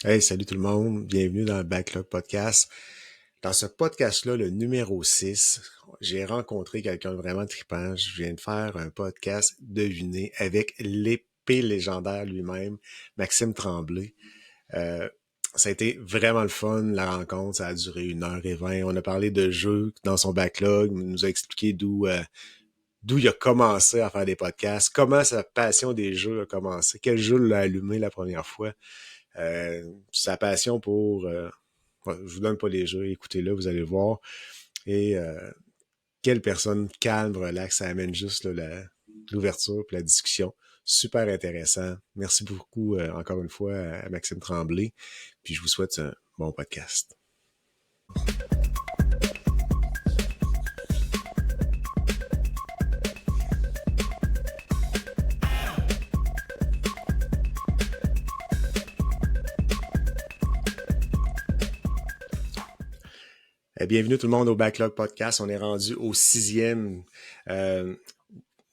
Hey, salut tout le monde, bienvenue dans le Backlog Podcast. Dans ce podcast-là, le numéro 6, j'ai rencontré quelqu'un de vraiment trippant. Je viens de faire un podcast deviné avec l'épée légendaire lui-même, Maxime Tremblay. Euh, Ça a été vraiment le fun, la rencontre. Ça a duré 1h20. On a parlé de jeux dans son backlog. Il nous a expliqué d'où il a commencé à faire des podcasts, comment sa passion des jeux a commencé, quel jeu l'a allumé la première fois. Sa passion pour... je vous donne pas les jeux, écoutez-le, vous allez voir. Et quelle personne calme, relaxe, ça amène juste là, l'ouverture et la discussion. Super intéressant. Merci beaucoup encore une fois à Maxime Tremblay. Puis je vous souhaite un bon podcast. Bienvenue tout le monde au Backlog Podcast. On est rendu au 6e.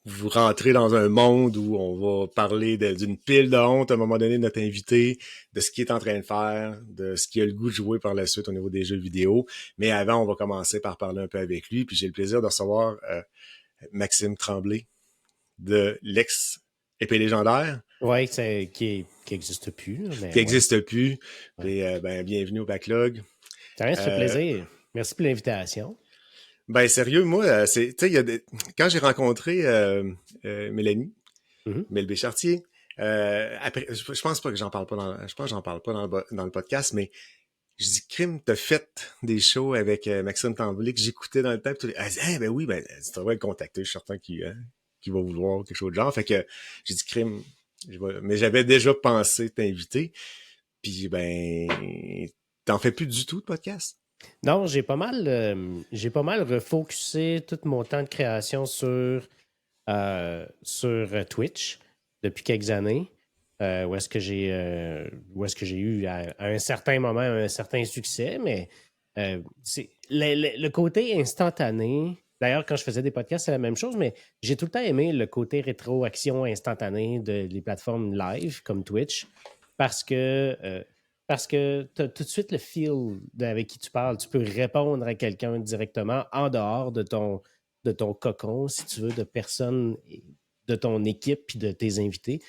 Vous rentrez dans un monde où on va parler d'une pile de honte à un moment donné de notre invité, de ce qu'il est en train de faire, de ce qu'il a le goût de jouer par la suite au niveau des jeux vidéo. Mais avant, on va commencer par parler un peu avec lui. Puis j'ai le plaisir de recevoir Maxime Tremblay de l'ex-épée légendaire, Oui, qui n'existe plus, mais qui ouais. n'existe plus. Ouais. Et bienvenue au Backlog. Ça fait Euh, plaisir. Merci pour l'invitation. Ben sérieux, moi, tu sais, quand j'ai rencontré Mélanie, Mhm. Mel Béchartier, après, je pense pas que j'en parle pas je pense que j'en parle pas dans le podcast, mais je dis, Crime, t'as fait des shows avec Maxime Tremblay que j'écoutais dans le temps, puis elle dit, hey, ben oui, ben, tu devrais le contacter, je suis certain qu'il va vouloir quelque chose de genre. Fait que j'ai dit, Crime, mais j'avais déjà pensé t'inviter, puis ben, t'en fais plus du tout de podcast? Non, j'ai pas mal refocusé tout mon temps de création sur Twitch depuis quelques années. Où est-ce que j'ai eu à un certain moment un certain succès, mais c'est le côté instantané. D'ailleurs, quand je faisais des podcasts, c'est la même chose, mais j'ai tout le temps aimé le côté rétroaction instantanée des plateformes live comme Twitch parce que tu as tout de suite le feel avec qui tu parles. Tu peux répondre à quelqu'un directement en dehors de ton cocon, si tu veux, de personnes de ton équipe puis de tes invités.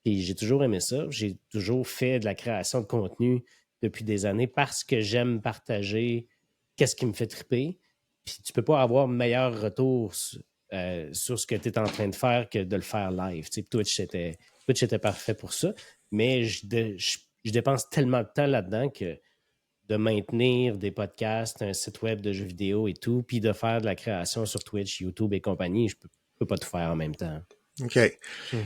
Puis j'ai toujours aimé ça. J'ai toujours fait de la création de contenu depuis des années parce que j'aime partager qu'est-ce qui me fait triper. Puis tu peux pas avoir meilleur retour sur ce que tu es en train de faire que de le faire live. Tu sais, Twitch était parfait pour ça, mais je dépense tellement de temps là-dedans que de maintenir des podcasts, un site web de jeux vidéo et tout, puis de faire de la création sur Twitch, YouTube et compagnie, je peux pas tout faire en même temps. OK. Hmm.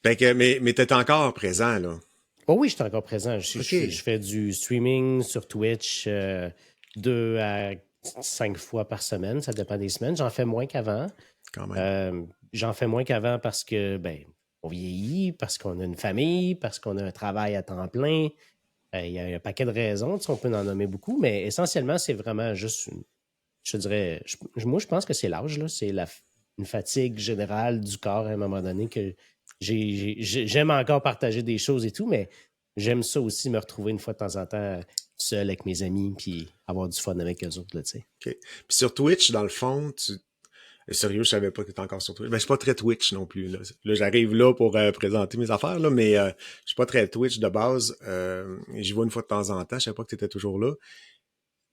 Fait que, mais t'es encore présent, là. Oh oui, je suis encore présent. Je OK. fais du streaming sur Twitch 2 à 5 fois par semaine. Ça dépend des semaines. J'en fais moins qu'avant. Quand même. J'en fais moins qu'avant parce que, ben, on vieillit, parce qu'on a une famille, parce qu'on a un travail à temps plein. Il y a un paquet de raisons. On peut en nommer beaucoup, mais essentiellement, c'est vraiment juste, je dirais, moi, je pense que c'est l'âge, là. C'est une fatigue générale du corps à un moment donné que j'aime encore partager des choses et tout, mais j'aime ça aussi me retrouver une fois de temps en temps seul avec mes amis puis avoir du fun avec eux autres, là, tu sais. OK. Puis sur Twitch, dans le fond, sérieux, je savais pas que t'étais encore sur Twitch. Ben, je suis pas très Twitch non plus, là. Là, j'arrive là pour présenter mes affaires, là, mais je suis pas très Twitch de base. J'y vois une fois de temps en temps. Je savais pas que t'étais toujours là.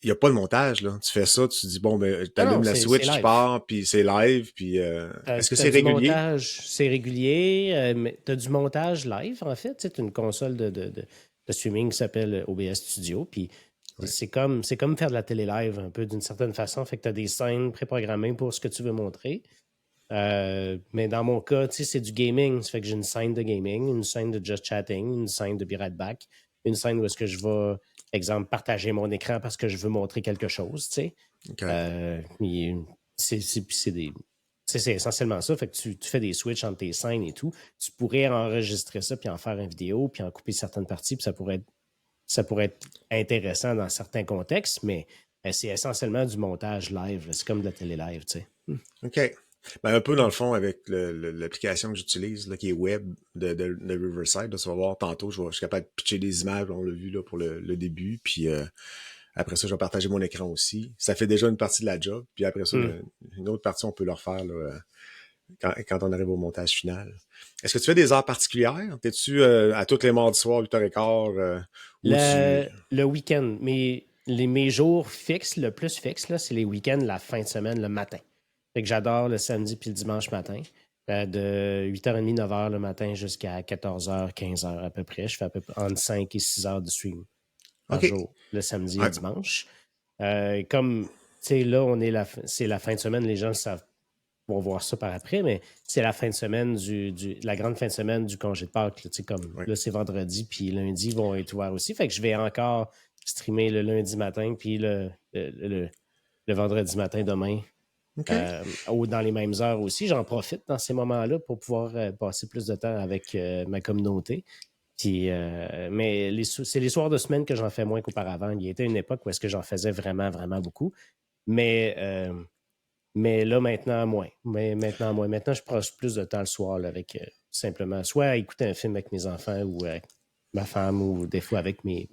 Il y a pas de montage, là. Tu fais ça, tu dis, bon, ben, Non, non, t'allumes la c'est Switch, tu live. pars, puis c'est live, puis est-ce que T'as c'est du régulier? montage, c'est régulier, mais t'as du montage live, en fait. C'est une console de streaming qui s'appelle OBS Studio. Puis Ouais. c'est comme faire de la télé live un peu d'une certaine façon. Fait que tu as des scènes préprogrammées pour ce que tu veux montrer. Mais dans mon cas, c'est du gaming. Ça fait que j'ai une scène de gaming, une scène de just chatting, une scène de be right back, une scène où est-ce que je vais, exemple, partager mon écran parce que je veux montrer quelque chose, tu sais. OK. Puis c'est essentiellement ça. Fait que tu fais des switches entre tes scènes et tout. Tu pourrais enregistrer ça, puis en faire une vidéo, puis en couper certaines parties, puis ça pourrait être intéressant dans certains contextes, mais c'est essentiellement du montage live. C'est comme de la télé live, tu sais. OK. Ben, un peu dans le fond avec l'application que j'utilise, là, qui est web de Riverside. Là, tu vas voir tantôt, je suis capable de pitcher des images, on l'a vu là, pour le début. Puis après ça, je vais partager mon écran aussi. Ça fait déjà une partie de la job. Puis après ça, Hmm. une autre partie, on peut le refaire là, quand on arrive au montage final. Est-ce que tu fais des heures particulières? T'es-tu à tous les mardis soirs, 8h15, ou tu. Le week-end, mes jours fixes, le plus fixe, là, c'est les week-ends, la fin de semaine, le matin. Fait que j'adore le samedi puis le dimanche matin. De 8h30, 9h le matin jusqu'à 14h, 15h à peu près. Je fais à peu près entre 5 et 6 heures de stream par OK. jour, le samedi et le Ouais. dimanche. Comme, tu sais, là, c'est la fin de semaine, les gens le savent, vont voir ça par après, mais c'est la fin de semaine la grande fin de semaine du congé de Pâques. Là, tu sais, comme Ouais. là, c'est vendredi, puis lundi vont être ouverts aussi. Fait que je vais encore streamer le lundi matin, puis le vendredi matin demain. OK. Ou dans les mêmes heures aussi. J'en profite dans ces moments-là pour pouvoir passer plus de temps avec ma communauté. Puis, mais c'est les soirs de semaine que j'en fais moins qu'auparavant. Il y a été une époque où est-ce que j'en faisais vraiment, vraiment beaucoup. Mais là, maintenant, moins. Mais maintenant, moins. Maintenant, je passe plus de temps le soir là, avec simplement soit à écouter un film avec mes enfants ou avec ma femme ou des fois avec mes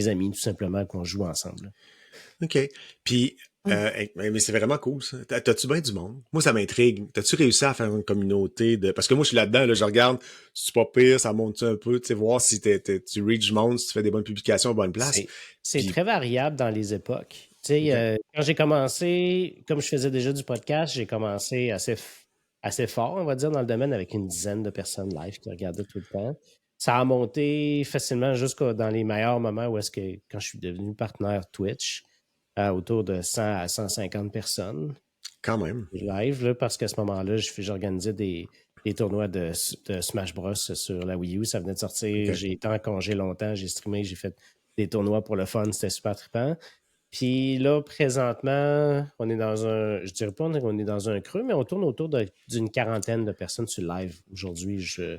amis, tout simplement, qu'on joue ensemble. OK. Puis, mais c'est vraiment cool, ça. T'as-tu bien du monde? Moi, ça m'intrigue. T'as-tu réussi à faire une communauté de. Parce que moi, je suis là-dedans, là, je regarde, si c'est pas pire, ça monte un peu, tu sais, voir si tu reach du monde, si tu fais des bonnes publications à bonne place. C'est Puis, très variable dans les époques. Tu sais, OK. quand j'ai commencé, comme je faisais déjà du podcast, j'ai commencé assez fort, on va dire, dans le domaine avec une dizaine de personnes live qui regardaient tout le temps. Ça a monté facilement jusqu'à dans les meilleurs moments où est-ce que, quand je suis devenu partenaire Twitch, autour de 100 à 150 personnes Quand même. live, là, parce qu'à ce moment-là, j'organisais des tournois de Smash Bros. Sur la Wii U. Ça venait de sortir. OK. J'ai été en congé longtemps. J'ai streamé. J'ai fait des tournois pour le fun. C'était super trippant. Puis là, présentement, on est dans un. Je dirais pas qu'on est dans un creux, mais on tourne autour d'une quarantaine de personnes sur live. Aujourd'hui, je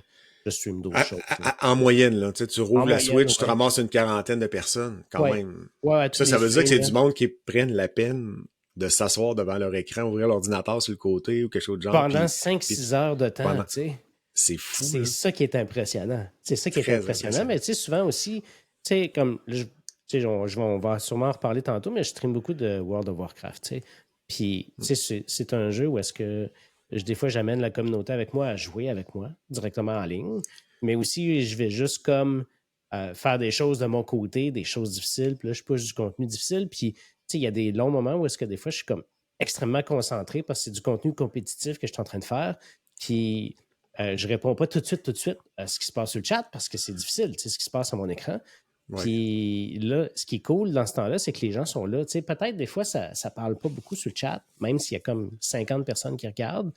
stream d'autres choses. En moyenne, là, tu sais, tu En rouvres la moyenne, Switch, tu ouais. ramasses une quarantaine de personnes, quand Ouais. même. Ouais, à tous les Ça veut dire que streams, c'est là. du monde qui prennent la peine de s'asseoir devant leur écran, ouvrir l'ordinateur sur le côté ou quelque chose de genre. Pendant Puis 5-6 heures de temps, pendant. tu sais. C'est fou, C'est là. ça qui est impressionnant. C'est ça qui est Très impressionnant. Mais impressionnant. tu sais, souvent aussi, tu sais, comme, tu sais, on va sûrement en reparler tantôt, mais je stream beaucoup de World of Warcraft, tu sais. Puis, tu sais, c'est un jeu où est-ce que des fois, j'amène la communauté avec moi à jouer avec moi, directement en ligne. Mais aussi, je vais juste comme faire des choses de mon côté, des choses difficiles. Puis là, je push du contenu difficile. Puis, tu sais, il y a des longs moments où est-ce que des fois, je suis comme extrêmement concentré parce que c'est du contenu compétitif que je suis en train de faire. Puis, je réponds pas tout de suite à ce qui se passe sur le chat parce que c'est difficile, tu sais, ce qui se passe à mon écran. Ouais. Puis là, ce qui est cool dans ce temps-là, c'est que les gens sont là. Tu sais, peut-être des fois, ça ne parle pas beaucoup sur le chat, même s'il y a comme 50 personnes qui regardent,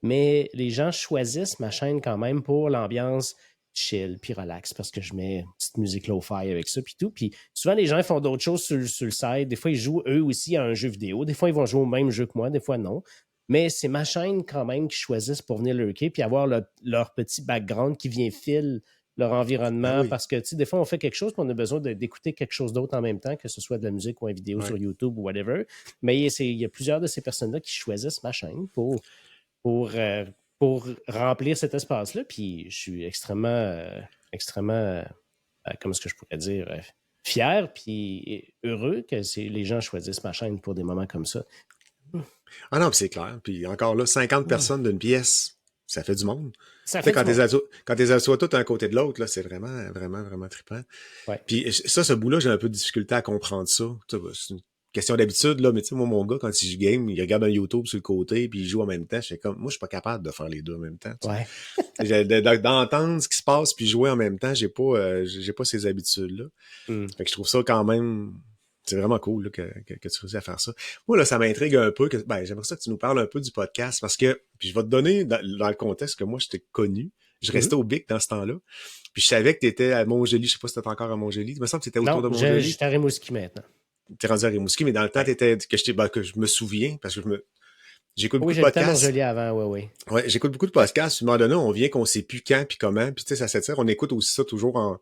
mais les gens choisissent ma chaîne quand même pour l'ambiance chill puis relax parce que je mets une petite musique lo-fi avec ça puis tout. Puis souvent, les gens font d'autres choses sur le site. Des fois, ils jouent eux aussi à un jeu vidéo. Des fois, ils vont jouer au même jeu que moi. Des fois, non. Mais c'est ma chaîne quand même qui choisissent pour venir lurker puis avoir leur petit background qui vient fil leur Ben environnement oui. parce que, tu sais, des fois, on fait quelque chose puis on a besoin d'écouter quelque chose d'autre en même temps, que ce soit de la musique ou une vidéo Ouais. sur YouTube ou whatever. Mais il y a plusieurs de ces personnes-là qui choisissent ma chaîne pour, euh, pour remplir cet espace-là. Puis je suis extrêmement, comment est-ce que je pourrais dire, fier puis heureux que les gens choisissent ma chaîne pour des moments comme ça. Ah non, puis c'est clair. Puis encore là, 50 Mm. personnes d'une pièce, ça fait du monde. Ça Tu sais, fait du monde. quand t'es assois tous un côté de l'autre, là, c'est vraiment, vraiment, vraiment trippant. Ouais. Puis ça, ce bout-là, j'ai un peu de difficulté à comprendre ça. Tu sais, c'est une question d'habitude, là, mais tu sais, moi, mon gars, quand il joue game, il regarde un YouTube sur le côté, puis il joue en même temps. Je fais comme, moi, je suis pas capable de faire les deux en même temps. Tu Ouais. sais. D'entendre ce qui se passe, puis jouer en même temps, j'ai pas ces habitudes-là. Mm. Fait que je trouve ça quand même. C'est vraiment cool là, que tu réussis à faire ça. Moi, là, ça m'intrigue un peu. J'aimerais ça que tu nous parles un peu du podcast parce que, puis je vais te donner dans le contexte que moi, je t'ai connu. Je restais Mhm. au BIC dans ce temps-là. Puis je savais que tu étais à Montjoli. Je sais pas si tu encore à Montjoli. Il me semble que tu étais autour Non, de je Montjoli. suis à Rimouski maintenant. Tu es rendu à Rimouski, mais dans le temps, Ouais. que je me souviens, parce que j'écoute Oui, beaucoup de j'habitais à podcasts. Montjoli avant, oui, oui. Ouais, j'écoute beaucoup de podcasts. Puis à un moment donné, on vient qu'on sait plus quand puis comment. Puis tu sais, ça s'attire. On écoute aussi ça toujours en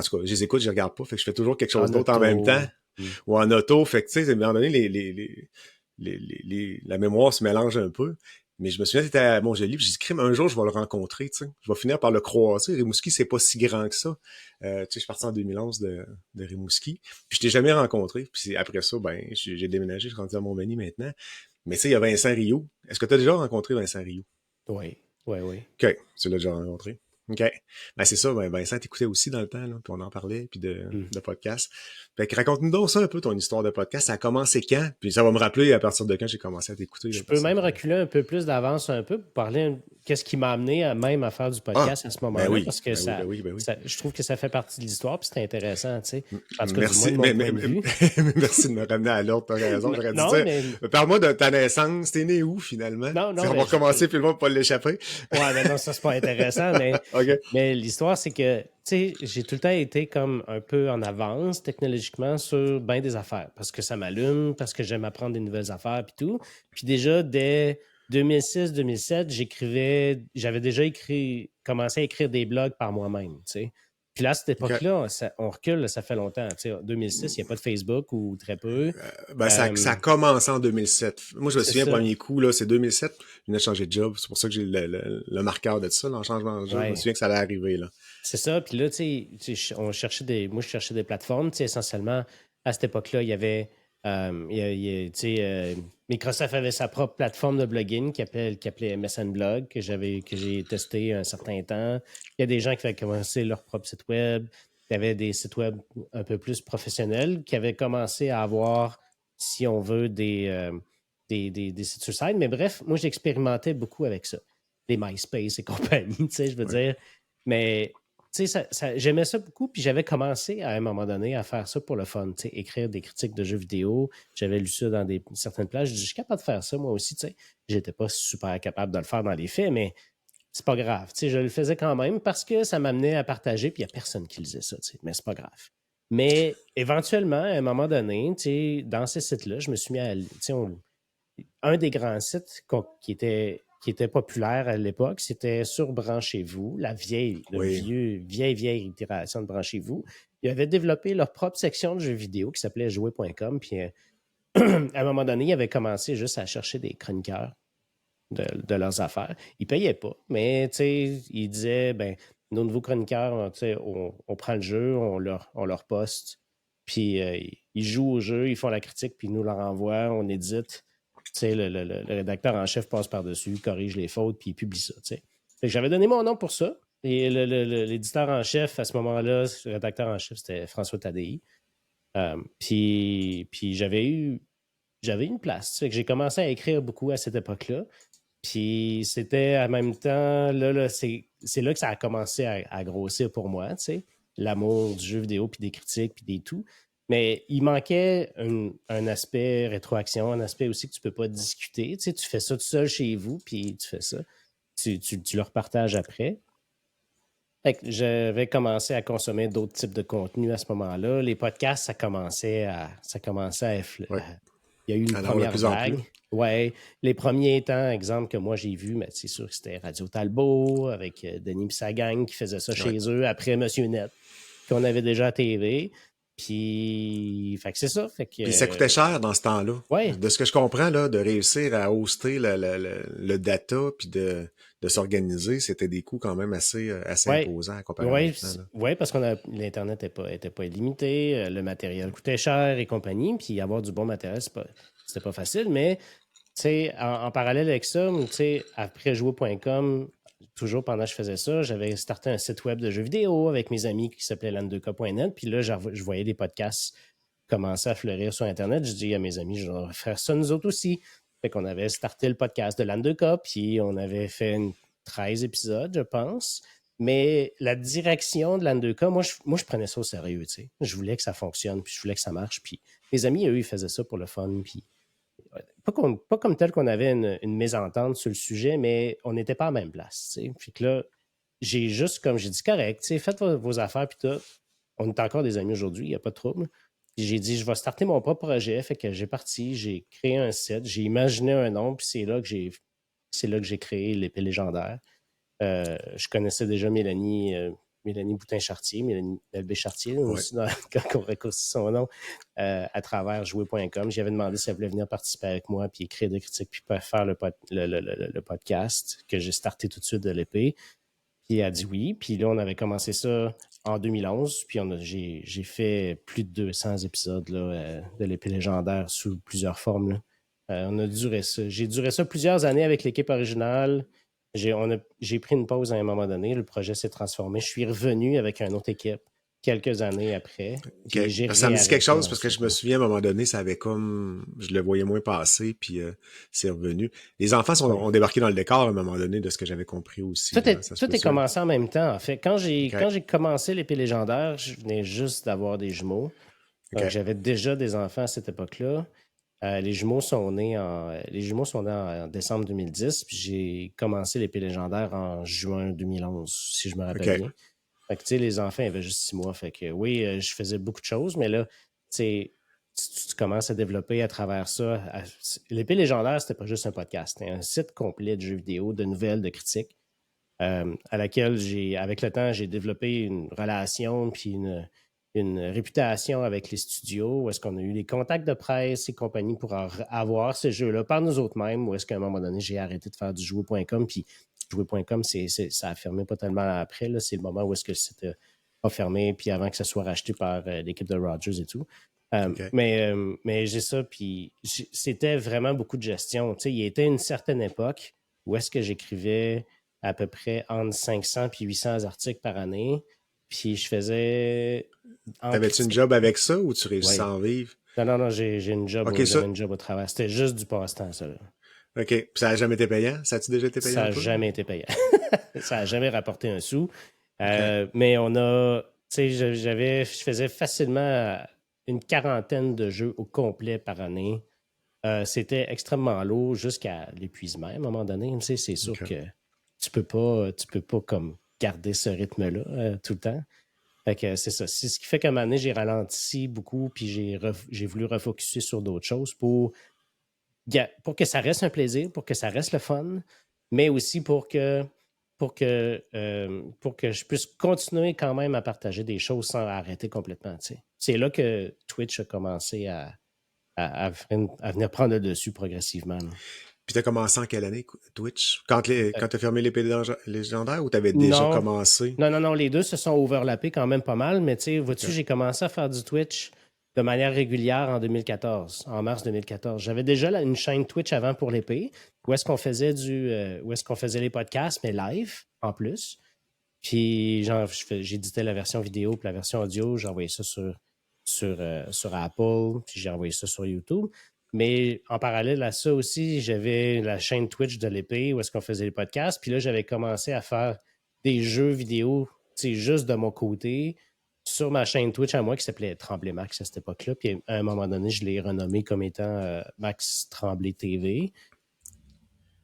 tout cas, je les écoute, je les regarde pas. Fait que je fais toujours quelque chose En d'autre en auto. même temps. Mm. Ou en auto. Fait que, tu sais, à un moment donné, la mémoire se mélange un peu. Mais je me souviens, t'étais à Montjoli, puis j'ai dit, crime, un jour, je vais le rencontrer, tu sais. Je vais finir par le croiser. Rimouski, c'est pas si grand que ça. Tu sais, je suis parti en 2011 de Rimouski. Puis je t'ai jamais rencontré. Puis après ça, ben, j'ai déménagé, je suis rendu à Montmagny maintenant. Mais tu sais, il y a Vincent Rioux. Est-ce que tu as déjà rencontré Vincent Rioux? Oui, oui, oui. OK, tu l'as déjà rencontré. OK. Ben c'est ça, ben Vincent t'écoutait aussi dans le temps, là, puis on en parlait, puis Hmm. de podcast. Fait que raconte-nous donc ça un peu, ton histoire de podcast. Ça a commencé quand? Puis ça va me rappeler à partir de quand j'ai commencé à t'écouter, là, Je peux parce même que... reculer un peu plus d'avance un peu pour parler qu'est-ce qui m'a amené même à faire du Ah! podcast à ce Ben moment-là, oui, parce que ben oui, ben oui, ben oui. je trouve que ça fait partie de l'histoire, puis c'est intéressant, tu sais. En tout cas, du moins Merci, de mon point de vue. merci de me ramener à l'ordre, t'as raison. J'aurais dû Non, dire, mais parle-moi de ta naissance, t'es né où, finalement? non, T'sais, non, on mais va recommencer, puis le monde va pas l'échapper. ouais, mais non, ça c'est pas intéressant, OK. mais l'histoire, c'est que, tu sais, j'ai tout le temps été comme un peu en avance technologiquement sur bien des affaires, parce que ça m'allume, parce que j'aime apprendre des nouvelles affaires, puis tout. Puis déjà, dès 2006-2007, j'avais déjà commencé à écrire des blogs par moi-même, tu sais. Puis là, à cette OK. époque-là, on recule, là, ça fait longtemps. Tu sais, 2006, il n'y a pas de Facebook ou très peu. Ben, ça a commencé en 2007. Moi, je me C'est souviens, ça. premier coup, là, c'est 2007. Je venais de changer de job. C'est pour ça que j'ai le marqueur de ça, là, en changement de job. Je me Ouais. souviens que ça allait arriver, là. C'est ça. Puis là, on cherchait moi, je cherchais des plateformes. Tu sais, essentiellement, à cette époque-là, il y avait, tu sais, Microsoft avait sa propre plateforme de blogging qui appelait MSN Blog, que j'ai testé un certain temps. Il y a des gens qui avaient commencé leur propre site web. Il y avait des sites web un peu plus professionnels qui avaient commencé à avoir, si on veut, des sites sur site. Mais bref, moi, j'expérimentais beaucoup avec ça. Des MySpace et compagnie, tu sais, je veux Ouais. dire. Mais tu sais, j'aimais ça beaucoup, puis j'avais commencé à un moment donné à faire ça pour le fun, tu sais, écrire des critiques de jeux vidéo. J'avais lu ça dans certaines plages. Je suis capable de faire ça, moi aussi, tu sais. J'étais pas super capable de le faire dans les faits, mais c'est pas grave. Tu sais, je le faisais quand même parce que ça m'amenait à partager, puis il n'y a personne qui lisait ça, tu sais, mais c'est pas grave. Mais éventuellement, à un moment donné, tu sais, dans ces sites-là, je me suis mis à, tu sais, un des grands sites qui était populaire à l'époque, c'était sur Branchez-vous, Oui. vieille itération de Branchez-vous. Ils avaient développé leur propre section de jeux vidéo qui s'appelait jouer.com. Puis à un moment donné, ils avaient commencé juste à chercher des chroniqueurs de leurs affaires. Ils ne payaient pas, mais ils disaient, ben, nos nouveaux chroniqueurs, on prend le jeu, on leur poste, puis ils jouent au jeu, ils font la critique, puis ils nous leur envoient, on édite. Le rédacteur en chef passe par-dessus, corrige les fautes, puis il publie ça. Fait que j'avais donné mon nom pour ça. Et l'éditeur en chef, à ce moment-là, le rédacteur en chef, c'était François Tadei. Puis j'avais une place. Fait que j'ai commencé à écrire beaucoup à cette époque-là. Puis c'était en même temps, c'est là que ça a commencé à grossir pour moi, tu sais. L'amour du jeu vidéo, puis des critiques, puis des tout. Mais il manquait un aspect rétroaction, un aspect aussi que tu peux pas discuter. Tu sais, tu fais ça tout seul chez vous, puis tu fais ça. Tu le repartages après. Fait que j'avais commencé à consommer d'autres types de contenus à ce moment-là. Les podcasts, ça commençait Ouais. il y a eu une Alors, de première plus en plus. vague. Ouais, les premiers temps, exemple que moi j'ai vu, mais c'est sûr que c'était Radio Talbot avec Denis et sa gang qui faisait ça Ouais. chez eux après Monsieur Net, qu'on avait déjà à TV. Puis, fait que c'est ça. Fait que, Puis ça coûtait cher dans ce temps-là. ouais, De ce que je comprends, là, de réussir à hoster le data puis de s'organiser, c'était des coûts quand même assez ouais, imposants à comparer à ouais, maintenant, là. ouais, parce qu'on a l'Internet était pas illimité, le matériel coûtait cher et compagnie, puis avoir du bon matériel, c'était pas facile, mais tu sais, en parallèle avec ça, tu sais, après jouer.com, toujours pendant que je faisais ça, j'avais starté un site web de jeux vidéo avec mes amis qui s'appelait lan2k.net, puis là, je voyais des podcasts commencer à fleurir sur Internet. Je dis à mes amis, je vais faire ça nous autres aussi. Fait qu'on avait starté le podcast de lan2k, puis on avait fait 13 épisodes, je pense. Mais la direction de l'An2K, moi, je prenais ça au sérieux, tu sais. Je voulais que ça fonctionne, puis je voulais que ça marche. Puis mes amis, eux, ils faisaient ça pour le fun. Puis pas comme tel qu'on avait une mésentente sur le sujet, mais on n'était pas à la même place, tu sais. Puis que là, j'ai juste, comme j'ai dit, correct, tu sais, faites vos affaires, puis tout. On est encore des amis aujourd'hui, il n'y a pas de trouble. Puis j'ai dit, je vais starter mon propre projet. Fait que j'ai parti, j'ai créé un site, j'ai imaginé un nom, puis c'est là que j'ai créé l'épée légendaire. Je connaissais déjà Mélanie Mélanie Boutin-Chartier, Mélanie Delbé-Chartier, Ouais. aussi, quand on raccourcit son nom, à travers jouer.com. J'avais demandé si elle voulait venir participer avec moi, puis écrire des critiques, puis faire le podcast, que j'ai starté tout de suite de l'épée. Puis elle a dit oui. Puis là, on avait commencé ça en 2011. Puis j'ai fait plus de 200 épisodes là, de l'épée légendaire sous plusieurs formes. Là. On a duré ça. J'ai duré ça plusieurs années avec l'équipe originale. J'ai pris une pause à un moment donné. Le projet s'est transformé. Je suis revenu avec une autre équipe quelques années après. Okay. Ça me dit quelque chose parce que je me souviens à un moment donné, ça avait comme... Je le voyais moins passer, puis c'est revenu. Les enfants ont débarqué dans le décor à un moment donné, de ce que j'avais compris aussi. Tout est commencé en même temps, en fait. Quand j'ai commencé l'épée légendaire, je venais juste d'avoir des jumeaux. Donc, j'avais déjà des enfants à cette époque-là. Les jumeaux sont nés en décembre 2010, puis j'ai commencé l'épée légendaire en juin 2011, si je me rappelle bien. Fait que, tu sais, les enfants avaient juste 6 mois. Fait que, oui, je faisais beaucoup de choses, mais là, tu sais, tu commences à développer à travers ça. L'épée légendaire, c'était pas juste un podcast. C'était un site complet de jeux vidéo, de nouvelles, de critiques, à laquelle avec le temps, j'ai développé une relation puis une réputation avec les studios, où est-ce qu'on a eu des contacts de presse et compagnie pour avoir ces jeux-là par nous autres mêmes, où est-ce qu'à un moment donné, j'ai arrêté de faire du jouer.com, puis jouer.com, ça a fermé pas tellement après, là. C'est le moment où est-ce que c'était pas fermé, puis avant que ça soit racheté par l'équipe de Rogers et tout. Mais j'ai ça, puis c'était vraiment beaucoup de gestion. Tu sais, il y était une certaine époque où est-ce que j'écrivais à peu près entre 500 puis 800 articles par année, puis je faisais... T'avais-tu une job avec ça ou tu réussissais à en vivre? Non, j'ai une job, une job au travail. C'était juste du passe-temps, ça. Là. OK. Puis ça n'a jamais été payant? Ça a-tu déjà été payant? Ça n'a jamais été payant. Ça n'a jamais rapporté un sou. Mais on a... Tu sais, je faisais facilement une quarantaine de jeux au complet par année. C'était extrêmement lourd jusqu'à l'épuisement à un moment donné. Tu sais, c'est sûr que tu peux pas comme garder ce rythme-là tout le temps. Fait que c'est ça. C'est ce qui fait qu'à un moment donné, j'ai ralenti beaucoup, puis j'ai voulu refocuser sur d'autres choses pour que ça reste un plaisir, pour que ça reste le fun, mais aussi pour que je puisse continuer quand même à partager des choses sans arrêter complètement. Tu sais. C'est là que Twitch a commencé à venir prendre le dessus progressivement. Là. Puis t'as commencé en quelle année, Twitch? Quand t'as fermé l'épée légendaire ou t'avais déjà commencé? Non, les deux se sont overlappés quand même pas mal, mais tu sais, vois-tu, j'ai commencé à faire du Twitch de manière régulière en 2014, en mars 2014. J'avais déjà une chaîne Twitch avant pour l'épée, où est-ce qu'on faisait les podcasts, mais live en plus. Puis j'éditais la version vidéo puis la version audio, j'ai envoyé ça sur Apple, puis j'ai envoyé ça sur YouTube. Mais en parallèle à ça aussi, j'avais la chaîne Twitch de l'épée où est-ce qu'on faisait les podcasts. Puis là, j'avais commencé à faire des jeux vidéo, juste de mon côté, sur ma chaîne Twitch à moi qui s'appelait Tremblay Max à cette époque-là. Puis à un moment donné, je l'ai renommé comme étant Max Tremblay TV.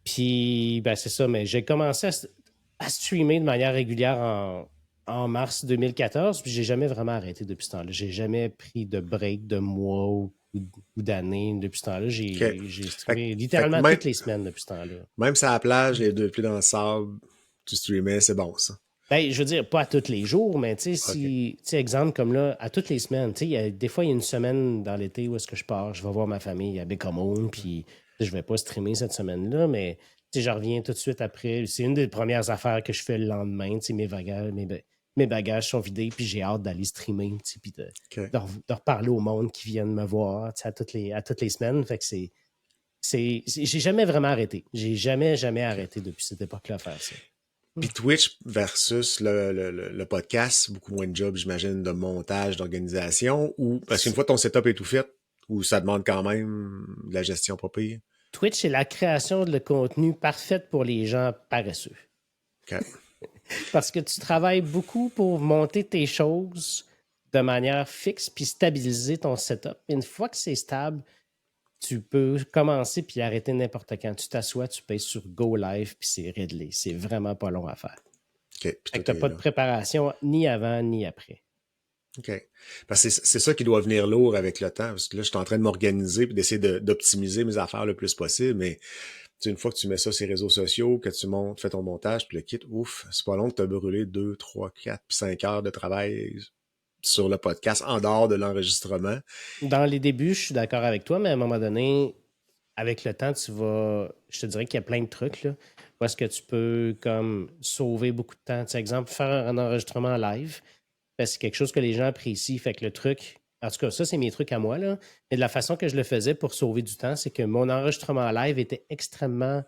Puis, ben c'est ça, mais j'ai commencé à streamer de manière régulière en mars 2014, puis j'ai jamais vraiment arrêté depuis ce temps-là. J'ai jamais pris de break de mois ou d'années depuis ce temps-là. J'ai streamé littéralement toutes les semaines depuis ce temps-là. Même si à la plage, les deux pieds dans le sable, tu streamais, c'est bon, ça. Ben, je veux dire, pas à tous les jours, mais tu sais, exemple comme là, à toutes les semaines, tu sais, des fois, il y a une semaine dans l'été où est-ce que je pars, je vais voir ma famille à Bécomo, puis je vais pas streamer cette semaine-là, mais tu sais, je reviens tout de suite après. C'est une des premières affaires que je fais le lendemain, tu sais, mes bagages sont vidés, puis j'ai hâte d'aller streamer, puis de reparler au monde qui viennent me voir, tu sais, à toutes les semaines. Fait que j'ai jamais vraiment arrêté. J'ai jamais arrêté depuis cette époque-là à faire ça. Puis Twitch versus le podcast, beaucoup moins de job, j'imagine, de montage, d'organisation, ou parce qu'une fois ton setup est tout fait, ou ça demande quand même de la gestion pas pire? Twitch, c'est la création de contenu parfaite pour les gens paresseux. Okay. Parce que tu travailles beaucoup pour monter tes choses de manière fixe puis stabiliser ton setup. Une fois que c'est stable, tu peux commencer puis arrêter n'importe quand. Tu t'assois, tu payes sur Go Live puis c'est réglé. C'est vraiment pas long à faire. Okay. Tu n'as pas de préparation ni avant ni après. OK. Parce que c'est ça qui doit venir lourd avec le temps. Parce que là, je suis en train de m'organiser et d'essayer d'optimiser mes affaires le plus possible. Mais sais, une fois que tu mets ça sur les réseaux sociaux, que tu montes, fais ton montage, puis le kit, ouf, c'est pas long que tu as brûlé 2, 3, 4, 5 heures de travail sur le podcast en dehors de l'enregistrement. Dans les débuts, je suis d'accord avec toi, mais à un moment donné, avec le temps, je te dirais qu'il y a plein de trucs, là, où est-ce que tu peux comme sauver beaucoup de temps. Tu sais, exemple, faire un enregistrement live, parce que c'est quelque chose que les gens apprécient. Fait que le truc, en tout cas, ça, c'est mes trucs à moi, là. Mais de la façon que je le faisais pour sauver du temps, c'est que mon enregistrement live était extrêmement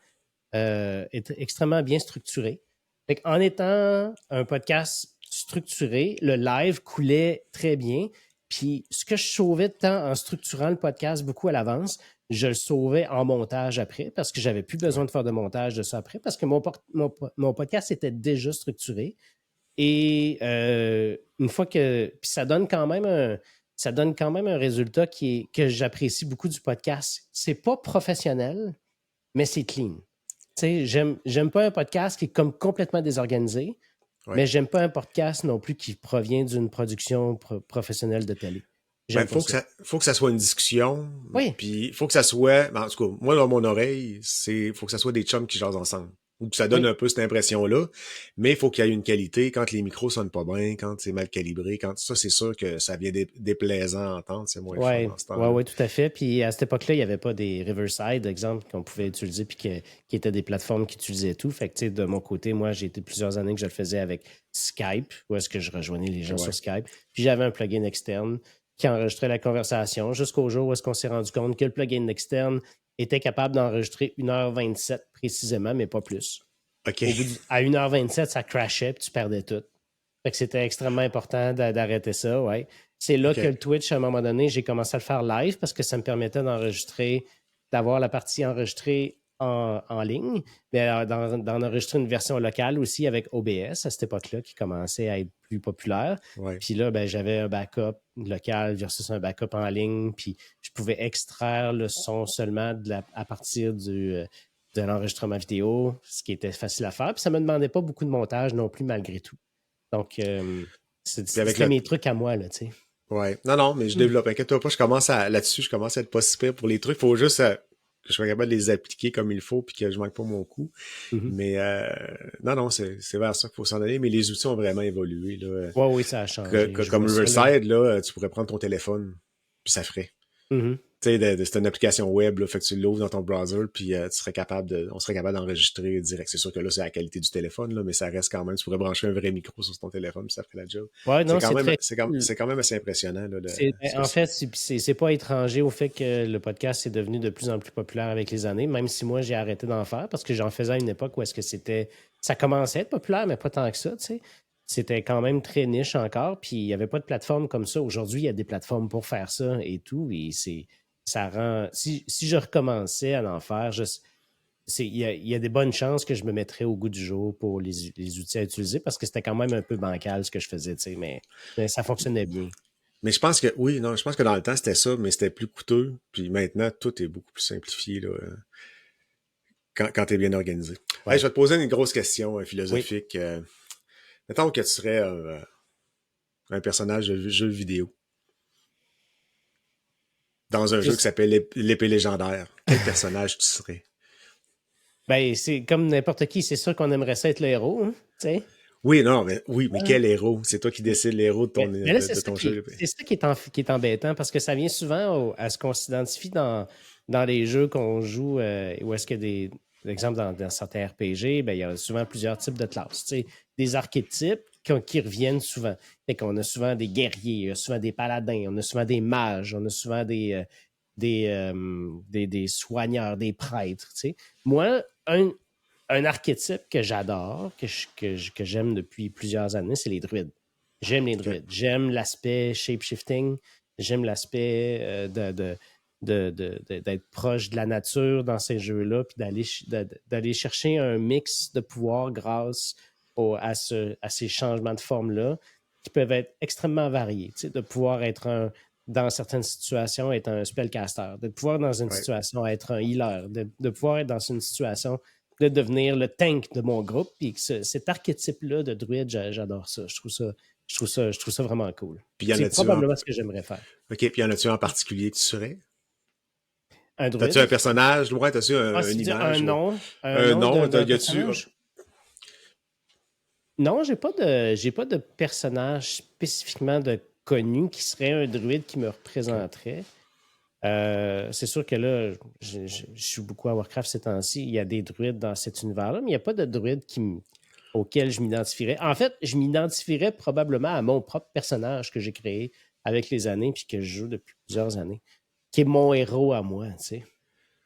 bien structuré. Fait en étant un podcast structuré, le live coulait très bien. Puis ce que je sauvais de temps en structurant le podcast beaucoup à l'avance, je le sauvais en montage après parce que j'avais plus besoin Ouais. de faire de montage de ça après parce que mon podcast était déjà structuré. Et une fois que. Puis ça donne quand même un résultat que j'apprécie beaucoup du podcast. C'est pas professionnel, mais c'est clean. Tu sais, j'aime pas un podcast qui est comme complètement désorganisé, Ouais. mais j'aime pas un podcast non plus qui provient d'une production professionnelle de télé. Ben, J'aime pas ça. faut que ça soit une discussion, Oui, puis faut que ça soit, ben, en tout cas, moi, dans mon oreille, faut que ça soit des chums qui jasent ensemble. Ou que ça donne oui, un peu cette impression-là, mais il faut qu'il y ait une qualité quand les micros sonnent pas bien, quand c'est mal calibré, quand ça, c'est sûr que ça vient déplaisant à entendre, c'est moins le fun ouais, dans ce ouais, temps-là. ouais, tout à fait. Puis à cette époque-là, il n'y avait pas des Riverside, exemple, qu'on pouvait utiliser, puis qui étaient des plateformes qui utilisaient tout. Fait que, tu sais, de mon côté, moi, j'ai été plusieurs années que je le faisais avec Skype, où est-ce que je rejoignais les gens Ouais. sur Skype. Puis j'avais un plugin externe qui enregistrait la conversation jusqu'au jour où est-ce qu'on s'est rendu compte que le plugin externe était capable d'enregistrer 1h27 précisément, mais pas plus. OK. À 1h27, ça crashait, puis tu perdais tout. Fait que c'était extrêmement important d'arrêter ça, ouais. C'est là que OK. le Twitch, à un moment donné, j'ai commencé à le faire live parce que ça me permettait d'enregistrer, d'avoir la partie enregistrée en ligne, mais d'en enregistrer une version locale aussi avec OBS à cette époque-là qui commençait à être plus populaire. Ouais. Puis là, ben, j'avais un backup local versus un backup en ligne, puis je pouvais extraire le son seulement à partir de l'enregistrement vidéo, ce qui était facile à faire. Puis ça ne me demandait pas beaucoup de montage non plus, malgré tout. Donc, Puis avec c'était le, mes trucs à moi, là, tu sais. ouais. Non, non, mais je développe. Inquiète-toi pas, là-dessus, je commence à être pas si pire pour les trucs. Faut juste que je sois capable de les appliquer comme il faut puis que je manque pas mon coup. Mhm. Mais non, non, c'est vers ça qu'il faut s'en aller. Mais les outils ont vraiment évolué, là. Ouais, oui, ça a changé. Je Comme vois ça, là. Riverside, là, tu pourrais prendre ton téléphone, puis ça ferait. Mhm. Tu sais, c'est une application web, là, fait que tu l'ouvres dans ton browser, puis on serait capable d'enregistrer direct. C'est sûr que là, c'est la qualité du téléphone, là, mais ça reste quand même, tu pourrais brancher un vrai micro sur ton téléphone, puis ça ferait la job. Ouais, non, c'est très cool. C'est quand même assez impressionnant, là, ce que En fait, c'est pas étranger au fait que le podcast est devenu de plus en plus populaire avec les années, même si moi, j'ai arrêté d'en faire parce que j'en faisais à une époque où est-ce que ça commençait à être populaire, mais pas tant que ça, tu sais. C'était quand même très niche encore, puis il n'y avait pas de plateforme comme ça. Aujourd'hui, il y a des plateformes pour faire ça et tout, et ça rend... Si je recommençais à en faire, il y a des bonnes chances que je me mettrais au goût du jour pour les outils à utiliser parce que c'était quand même un peu bancal ce que je faisais, tu sais, mais ça fonctionnait bien. Mais je pense que, oui, non, je pense que dans le temps, c'était ça, mais c'était plus coûteux, puis maintenant, tout est beaucoup plus simplifié, là, quand t'es bien organisé. Hey, Ouais. je vais te poser une grosse question Oui. philosophique. Mettons que tu serais un personnage de jeu vidéo dans un jeu qui Juste- s'appelle l'épée légendaire. Quel personnage tu serais? Ben, c'est comme n'importe qui, c'est sûr qu'on aimerait ça être le héros, hein, tu sais. Oui, mais Ouais. quel héros? C'est toi qui décides l'héros Mais là, de ton jeu. c'est ça qui est embêtant parce que ça vient souvent à ce qu'on s'identifie dans les jeux qu'on joue, où est-ce que par exemple, dans certains RPG, ben, il y a souvent plusieurs types de classes. Tu sais, des archétypes qui reviennent souvent. Fait qu'on a souvent des guerriers, on a souvent des paladins, on a souvent des mages, on a souvent des soigneurs, des prêtres. Tu sais. Moi, un archétype que j'adore, que j'aime depuis plusieurs années, c'est les druides. J'aime les OK. druides. J'aime l'aspect shape-shifting. J'aime l'aspect d'être proche de la nature dans ces jeux-là, puis d'aller chercher un mix de pouvoir grâce à ces changements de forme-là, qui peuvent être extrêmement variés. Tu sais, de pouvoir être dans certaines situations, être un spellcaster, de pouvoir dans une Ouais. situation être un healer, de pouvoir être dans une situation de devenir le tank de mon groupe. Puis cet archétype-là de druide, j'adore ça. Je trouve ça vraiment cool. Puis y en C'est a-tu en... probablement ce que j'aimerais faire. OK, puis y en a-tu en particulier que tu serais? Un T'as-tu un druide. personnage? Ouais, t'as-tu Ah, une si tu dis image? un Un nom nom? d'un Y a-tu... personnage? Non, j'ai pas de personnage spécifiquement de connu qui serait un druide qui me Ok. représenterait. C'est sûr que là, je joue beaucoup à Warcraft ces temps-ci. Il y a des druides dans cet univers-là, mais il n'y a pas de druide auquel je m'identifierais. En fait, je m'identifierais probablement à mon propre personnage que j'ai créé avec les années puis que je joue depuis plusieurs années, qui est mon héros à moi, tu sais.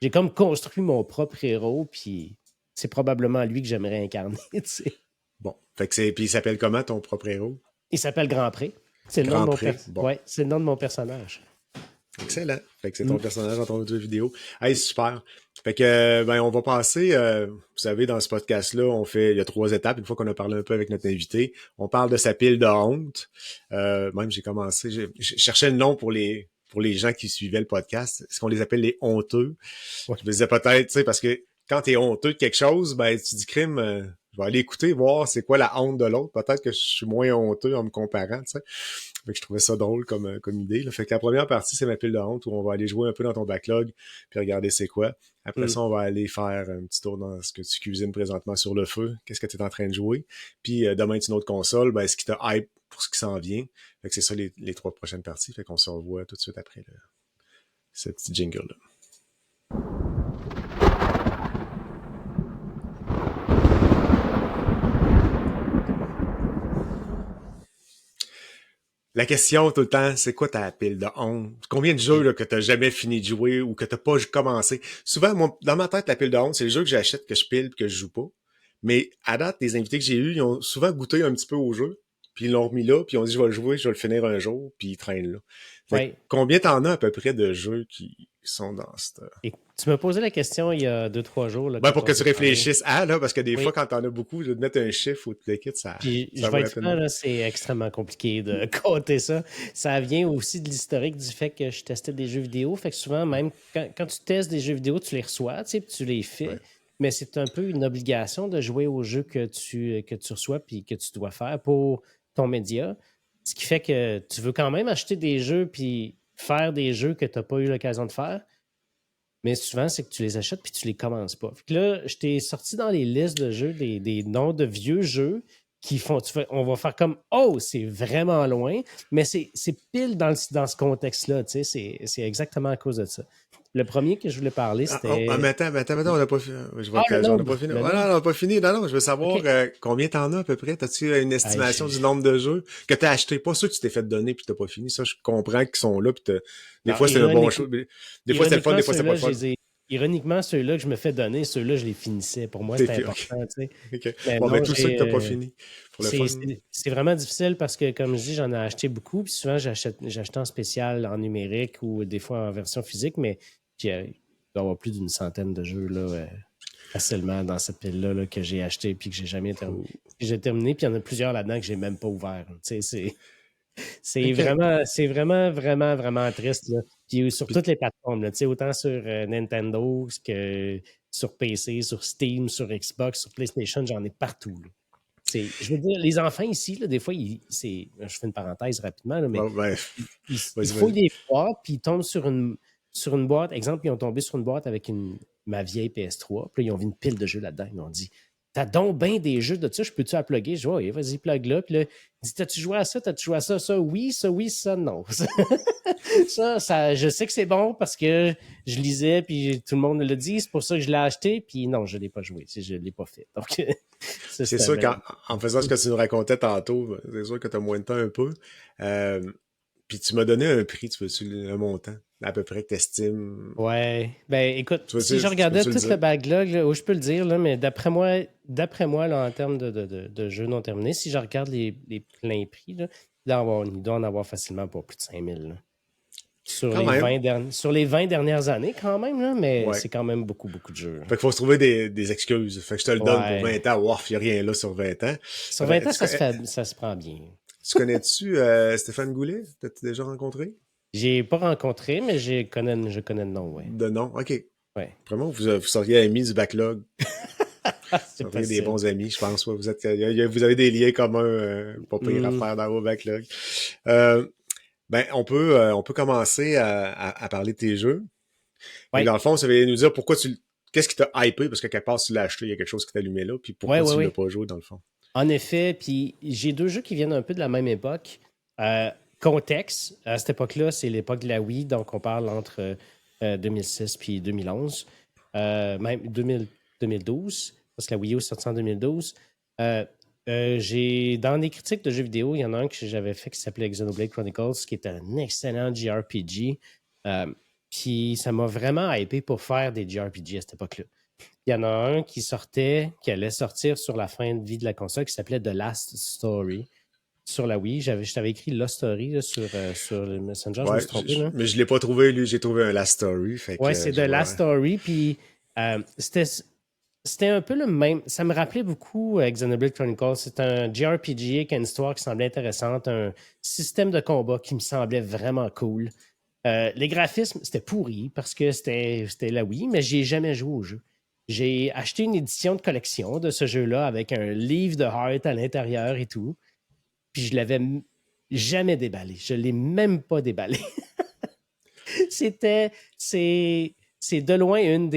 J'ai comme construit mon propre héros, puis c'est probablement lui que j'aimerais incarner, tu sais. Bon. Fait que c'est... Puis il s'appelle comment, ton propre héros? Il s'appelle Grand Pré. C'est le nom de Grand mon Pré. Bon. Ouais, c'est le nom de mon personnage. Excellent. Fait que c'est ton Mm. personnage dans ton jeu vidéo. Hey, super. Fait que, ben, on va passer, vous savez, dans ce podcast-là, il y a 3 étapes. Une fois qu'on a parlé un peu avec notre invité, on parle de sa pile de honte. Même, je cherchais le nom pour les gens qui suivaient le podcast. Est-ce qu'on les appelle les honteux? Ouais. Je me disais peut-être, tu sais, parce que quand t'es honteux de quelque chose, ben, tu dis crime, je vais aller écouter, voir c'est quoi la honte de l'autre. Peut-être que je suis moins honteux en me comparant, tu sais. Fait que je trouvais ça drôle comme idée, là. Fait que la première partie, c'est ma pile de honte où on va aller jouer un peu dans ton backlog puis regarder c'est quoi. Après Mm. ça, on va aller faire un petit tour dans ce que tu cuisines présentement sur le feu. Qu'est-ce que tu es en train de jouer? Puis demain, c'est une autre console. Ben, ce qui t'a hype pour ce qui s'en vient. Fait que c'est ça les 3 prochaines parties. Fait qu'on se revoit tout de suite après ce petit jingle-là. La question tout le temps, c'est quoi ta pile de honte? Combien de jeux là, que t'as jamais fini de jouer ou que t'as pas commencé? Souvent, moi, dans ma tête, la pile de honte, c'est les jeux que j'achète, que je pile et que je joue pas. Mais à date, les invités que j'ai eus, ils ont souvent goûté un petit peu au jeu, puis ils l'ont remis là, puis ils ont dit je vais le jouer, je vais le finir un jour, puis ils traînent là. Fait que Ouais. combien t'en as à peu près de jeux qui sont dans cette... Et tu m'as posé la question il y a 2, 3 jours là, Ben, quand pour on que tu s'est parlé. réfléchisses à, là, parce que des Oui. fois, quand t'en as beaucoup, de mettre un chiffre ou de quitte, Puis ça je vais vaut la être franc, peine. là, c'est extrêmement compliqué de compter ça. Ça vient aussi de l'historique du fait que je testais des jeux vidéo. Fait que souvent, même quand tu testes des jeux vidéo, tu les reçois, tu sais, puis tu les Ouais. fais. Mais c'est un peu une obligation de jouer aux jeux que tu reçois puis que tu dois faire pour ton média. Ce qui fait que tu veux quand même acheter des jeux puis faire des jeux que tu n'as pas eu l'occasion de faire. Mais souvent, c'est que tu les achètes puis tu les commences pas. Fait que là, je t'ai sorti dans les listes de jeux des noms de vieux jeux qui font. On va faire comme oh, c'est vraiment loin, mais c'est pile dans ce contexte-là. Tu sais, c'est exactement à cause de ça. Le premier que je voulais parler, Mais c'était. attends, on n'a pas fini. Je vais Ah, le on n'a pas nombre. fini. Le Voilà, nombre. on n'a pas fini. Non, non, je veux savoir OK. combien t'en as à peu près. T'as-tu une Ah, estimation du nombre de jeux que t'as acheté? Pas ceux que tu t'es fait donner puis t'as pas fini. Ça, je comprends qu'ils sont là. Puis des Non, fois, c'est un bon choix. Des fois, c'est le fun, ironiquement, des fois, c'est pas ceux-là, le fun. ironiquement, ceux-là que je me fais donner, ceux-là, je les finissais. Pour moi, c'était OK. important, tu sais. OK. Mais Bon, ben, non, tous ceux que t'as pas fini. Pour le fun. c'est vraiment difficile parce que, comme je dis, j'en ai acheté beaucoup. Puis souvent, j'achète en spécial en numérique ou des fois en version physique. Mais puis, il doit y avoir plus d'une centaine de jeux là, facilement dans cette pile-là là, que j'ai acheté puis que j'ai jamais terminé. Cool. J'ai terminé, puis il y en a plusieurs là-dedans que j'ai même pas ouvert. Tu sais, OK. c'est vraiment, vraiment, vraiment triste. Là. Puis sur Puis, toutes les plateformes, là, tu sais, autant sur Nintendo que sur PC, sur Steam, sur Xbox, sur PlayStation, j'en ai partout. Là. Je veux dire, les enfants ici, là, des fois, je fais une parenthèse rapidement, là, mais bon, ben, ils vas-y, fouillent vas-y. des boîtes, puis ils tombent sur une boîte. Exemple, ils ont tombé sur une boîte avec ma vieille PS3, puis là, ils ont vu une pile de jeux là-dedans. Ils m'ont dit t'as donc bien des jeux de ça, je peux-tu la plugger? Je dis oui, vas-y, plug là. Puis là, il dit t'as-tu joué à ça? T'as-tu joué à ça? Ça, oui, ça, non. ça, je sais que c'est bon parce que je lisais, puis tout le monde le dit, c'est pour ça que je l'ai acheté, puis non, je ne l'ai pas joué, je ne l'ai pas fait. Donc, ça, C'est c'était sûr bien. qu'en faisant ce que tu nous racontais tantôt, c'est sûr que tu as moins de temps un peu. Euh, Puis tu m'as donné un prix, tu veux-tu un montant à peu près que t'estimes? Ouais. Ben, écoute, si je Tu regardais peux-tu le tout le dire? backlog, là, je peux le dire, là, mais d'après moi là, en termes de jeux non terminés, si je regarde les pleins prix, là, il doit en avoir facilement pour plus de 5000 là. Quand même. Sur les 20 dernières années, quand même, là, mais Ouais. c'est quand même beaucoup, beaucoup de jeux. Là. Fait qu'il faut se trouver des excuses. Fait que je te le donne pour Ouais. 20 ans. Wow, il n'y a rien là sur 20 ans. Sur 20 ans, ça se prend bien. Tu connais-tu Stéphane Goulet? T'as-tu déjà rencontré? J'ai pas rencontré, mais je connais le nom, ouais. De nom? OK. Ouais. Vraiment, vous seriez amis du backlog. Vous C'est seriez des possible. bons amis, je pense. Ouais. Vous avez des liens communs, pas pire à Hmm. faire dans vos backlogs. Ben, on peut commencer à parler de tes jeux. Fait que Ouais, dans le fond, ça veut nous dire qu'est-ce qui t'a hypé, parce que quelque part, tu l'as acheté, il y a quelque chose qui t'a allumé là, puis ouais, pourquoi ouais, tu l'as ouais. pas joué, dans le fond. En effet, puis j'ai deux jeux qui viennent un peu de la même époque. Contexte, à cette époque-là, c'est l'époque de la Wii, donc on parle entre 2006 puis 2011, même 2012, parce que la Wii U est sortie en 2012. Euh, dans des critiques de jeux vidéo, il y en a un que j'avais fait qui s'appelait Xenoblade Chronicles, qui est un excellent JRPG. Euh, Puis ça m'a vraiment hypé pour faire des JRPG à cette époque-là. Il y en a un qui allait sortir sur la fin de vie de la console, qui s'appelait The Last Story sur la Wii. Je t'avais écrit Lost Story là, sur le Messenger, je me Ouais, suis trompé. Là. mais je l'ai pas trouvé, lui, j'ai trouvé un Last Story, fait que Ouais, c'est The je Last vois. Story. Puis c'était un peu le même. Ça me rappelait beaucoup Xenoblade Chronicles. C'est un JRPG avec une histoire qui semblait intéressante, un système de combat qui me semblait vraiment cool. Les graphismes, c'était pourri parce que c'était la Wii, mais j'ai jamais joué au jeu. J'ai acheté une édition de collection de ce jeu-là avec un livre de Heart à l'intérieur et tout. Puis je l'avais jamais déballé. Je l'ai même pas déballé. C'était, c'est de loin un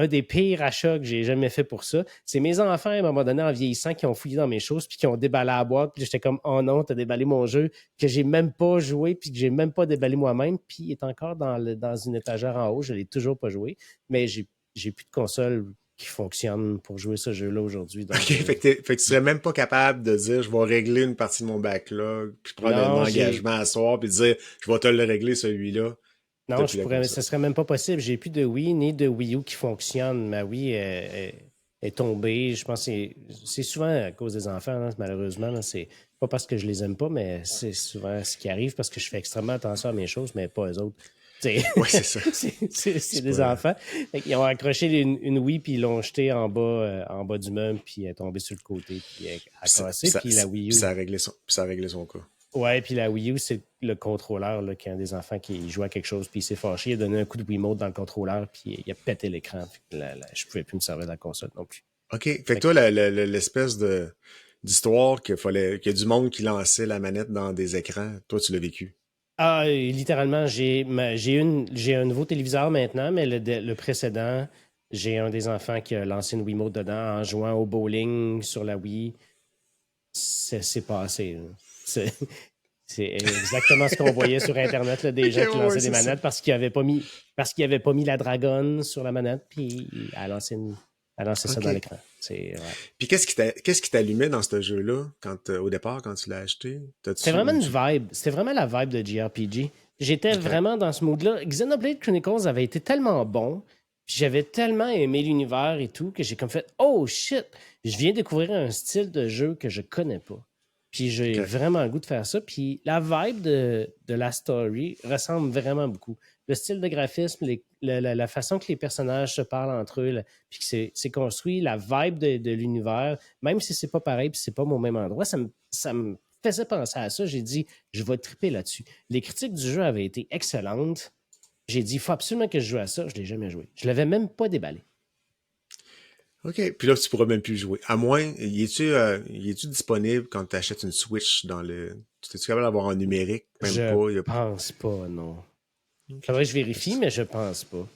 des pires achats que j'ai jamais fait pour ça. C'est mes enfants, à un moment donné, en vieillissant, qui ont fouillé dans mes choses puis qui ont déballé la boîte. Puis j'étais comme, oh non, t'as déballé mon jeu que j'ai même pas joué puis que j'ai même pas déballé moi-même. Puis il est encore dans une étagère en haut. Je l'ai toujours pas joué. Mais j'ai plus de console qui fonctionne pour jouer ce jeu-là aujourd'hui. Ok, Donc, fait que tu serais même pas capable de dire, je vais régler une partie de mon backlog, puis prendre un non, engagement à soir, puis dire, je vais te le régler, celui-là, non, depuis la ce console. serait même pas possible. J'ai plus de Wii ni de Wii U qui fonctionne. Ma Wii est tombée. Je pense que c'est souvent à cause des enfants, là, malheureusement. Là. C'est pas parce que je les aime pas, mais c'est souvent ce qui arrive parce que je fais extrêmement attention à mes choses, mais pas eux autres. C'est Ouais, c'est ça. c'est C'est des pas... enfants. Ils ont accroché une Wii, puis ils l'ont jetée en bas du meuble, puis elle est tombée sur le côté, puis elle a cassé. Puis la Wii U, Puis ça a réglé son cas. ouais, puis la Wii U, c'est le contrôleur, là, qui a un des enfants qui joue à quelque chose, puis il s'est fâché, il a donné un coup de Wiimote dans le contrôleur, puis il a pété l'écran. Je pouvais plus me servir de la console non plus. OK. Fait que Fait que, toi, l'espèce d'histoire qu'il y a du monde qui lançait la manette dans des écrans, toi, tu l'as vécu. littéralement, j'ai un nouveau téléviseur maintenant, mais le précédent, j'ai un des enfants qui a lancé une Wiimote dedans en jouant au bowling sur la Wii. C'est passé. Là. C'est c'est exactement ce qu'on voyait sur Internet, là, des OK, gens qui ouais, lançaient des c'est ça. manettes parce qu'ils n'avaient pas mis la dragonne sur la manette, puis elle a lancé ça dans OK. l'écran. C'est, ouais. Puis qu'est-ce qui t'allumait dans ce jeu-là, au départ, quand tu l'as acheté? C'était vraiment une vibe. C'était vraiment la vibe de JRPG. J'étais OK. vraiment dans ce mood-là. Xenoblade Chronicles avait été tellement bon, puis j'avais tellement aimé l'univers et tout, que j'ai comme fait Oh shit! Je viens découvrir un style de jeu que je connais pas. Puis j'ai OK. vraiment le goût de faire ça. Puis la vibe de la story ressemble vraiment beaucoup. Le style de graphisme, la façon que les personnages se parlent entre eux, puis que c'est construit, la vibe de l'univers, même si c'est pas pareil, puis c'est pas au même endroit, ça me faisait penser à ça. J'ai dit, je vais triper là-dessus. Les critiques du jeu avaient été excellentes. J'ai dit, il faut absolument que je joue à ça. Je l'ai jamais joué. Je l'avais même pas déballé. OK. Puis là, tu pourras même plus jouer. À moins, y est-tu disponible quand tu achètes une Switch dans le... Tu es capable d'avoir en numérique? Même Je pas. pense pas, non. Faudrait que je vérifie, mais je pense pas.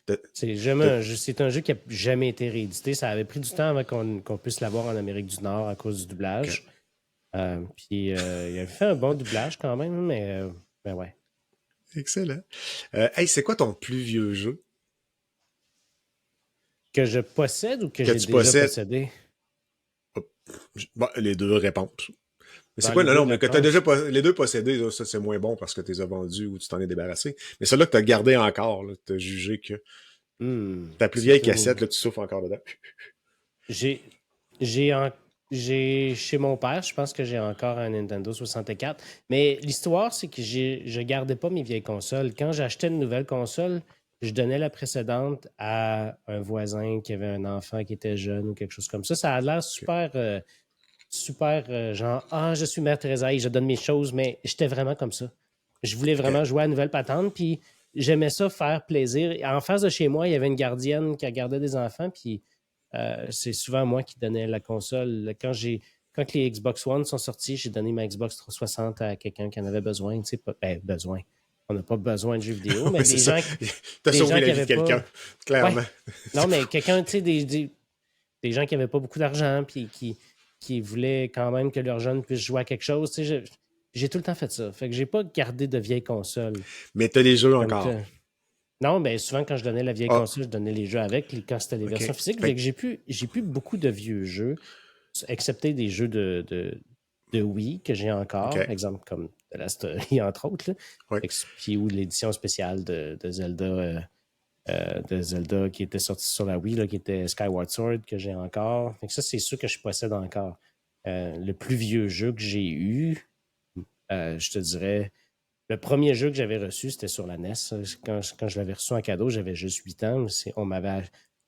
T'as- t'as- C'est un jeu qui n'a jamais été réédité. Ça avait pris du temps avant qu'on puisse l'avoir en Amérique du Nord à cause du OK. doublage. Puis il avait fait un bon doublage quand même, mais ouais. Excellent. Hey, c'est quoi ton plus vieux jeu Que je possède ou que que j'ai tu déjà possèdes? possédé? Bon, les deux réponses. Mais c'est Dans quoi? les Non, deux non, mais que tu as réponses. les deux possédés, là, ça c'est moins bon parce que tu les as vendus ou tu t'en es débarrassé. Mais celui-là que tu as gardé encore, tu as jugé que ta plus vieille C'est cassette, une. là, tu souffres encore dedans. J'ai. J'ai en- J'ai chez mon père, je pense que j'ai encore un Nintendo 64. Mais l'histoire, c'est que je gardais pas mes vieilles consoles. Quand j'achetais une nouvelle console, je donnais la précédente à un voisin qui avait un enfant qui était jeune ou quelque chose comme ça. Ça a l'air Ok. super, genre, ah, je suis Mère Teresa et je donne mes choses, mais j'étais vraiment comme ça. Je voulais Ok. vraiment jouer à la nouvelle patente, puis j'aimais ça faire plaisir. Et en face de chez moi, il y avait une gardienne qui gardait des enfants, puis c'est souvent moi qui donnais la console. Quand les Xbox One sont sortis, j'ai donné ma Xbox 360 à quelqu'un qui en avait besoin, tu sais, besoin. on n'a pas besoin de jeux vidéo, mais Ouais, c'est ça. T'as des gens sauvé qui la vie de n'avaient pas. quelqu'un, Ouais, clairement. non, mais quelqu'un, tu sais, des gens qui n'avaient pas beaucoup d'argent, puis qui voulaient quand même que leurs jeunes puissent jouer à quelque chose. Tu sais, j'ai tout le temps fait ça. Fait que j'ai pas gardé de vieilles consoles. Mais t'as les jeux Comme encore. ça. Non, mais souvent, quand je donnais la vieille Ah, console, je donnais les jeux avec, quand c'était les OK. versions physiques. Fait Fait que, que j'ai plus beaucoup de vieux jeux, excepté des jeux de Wii que j'ai encore. OK. Exemple comme The Last Story, entre autres. Là. Ouais. Puis ou l'édition spéciale de Zelda qui était sortie sur la Wii, là, qui était Skyward Sword, que j'ai encore. Fait que ça, c'est sûr que je possède encore. Le plus vieux jeu que j'ai eu, je te dirais, le premier jeu que j'avais reçu, c'était sur la NES. Quand je l'avais reçu en cadeau, j'avais juste 8 ans.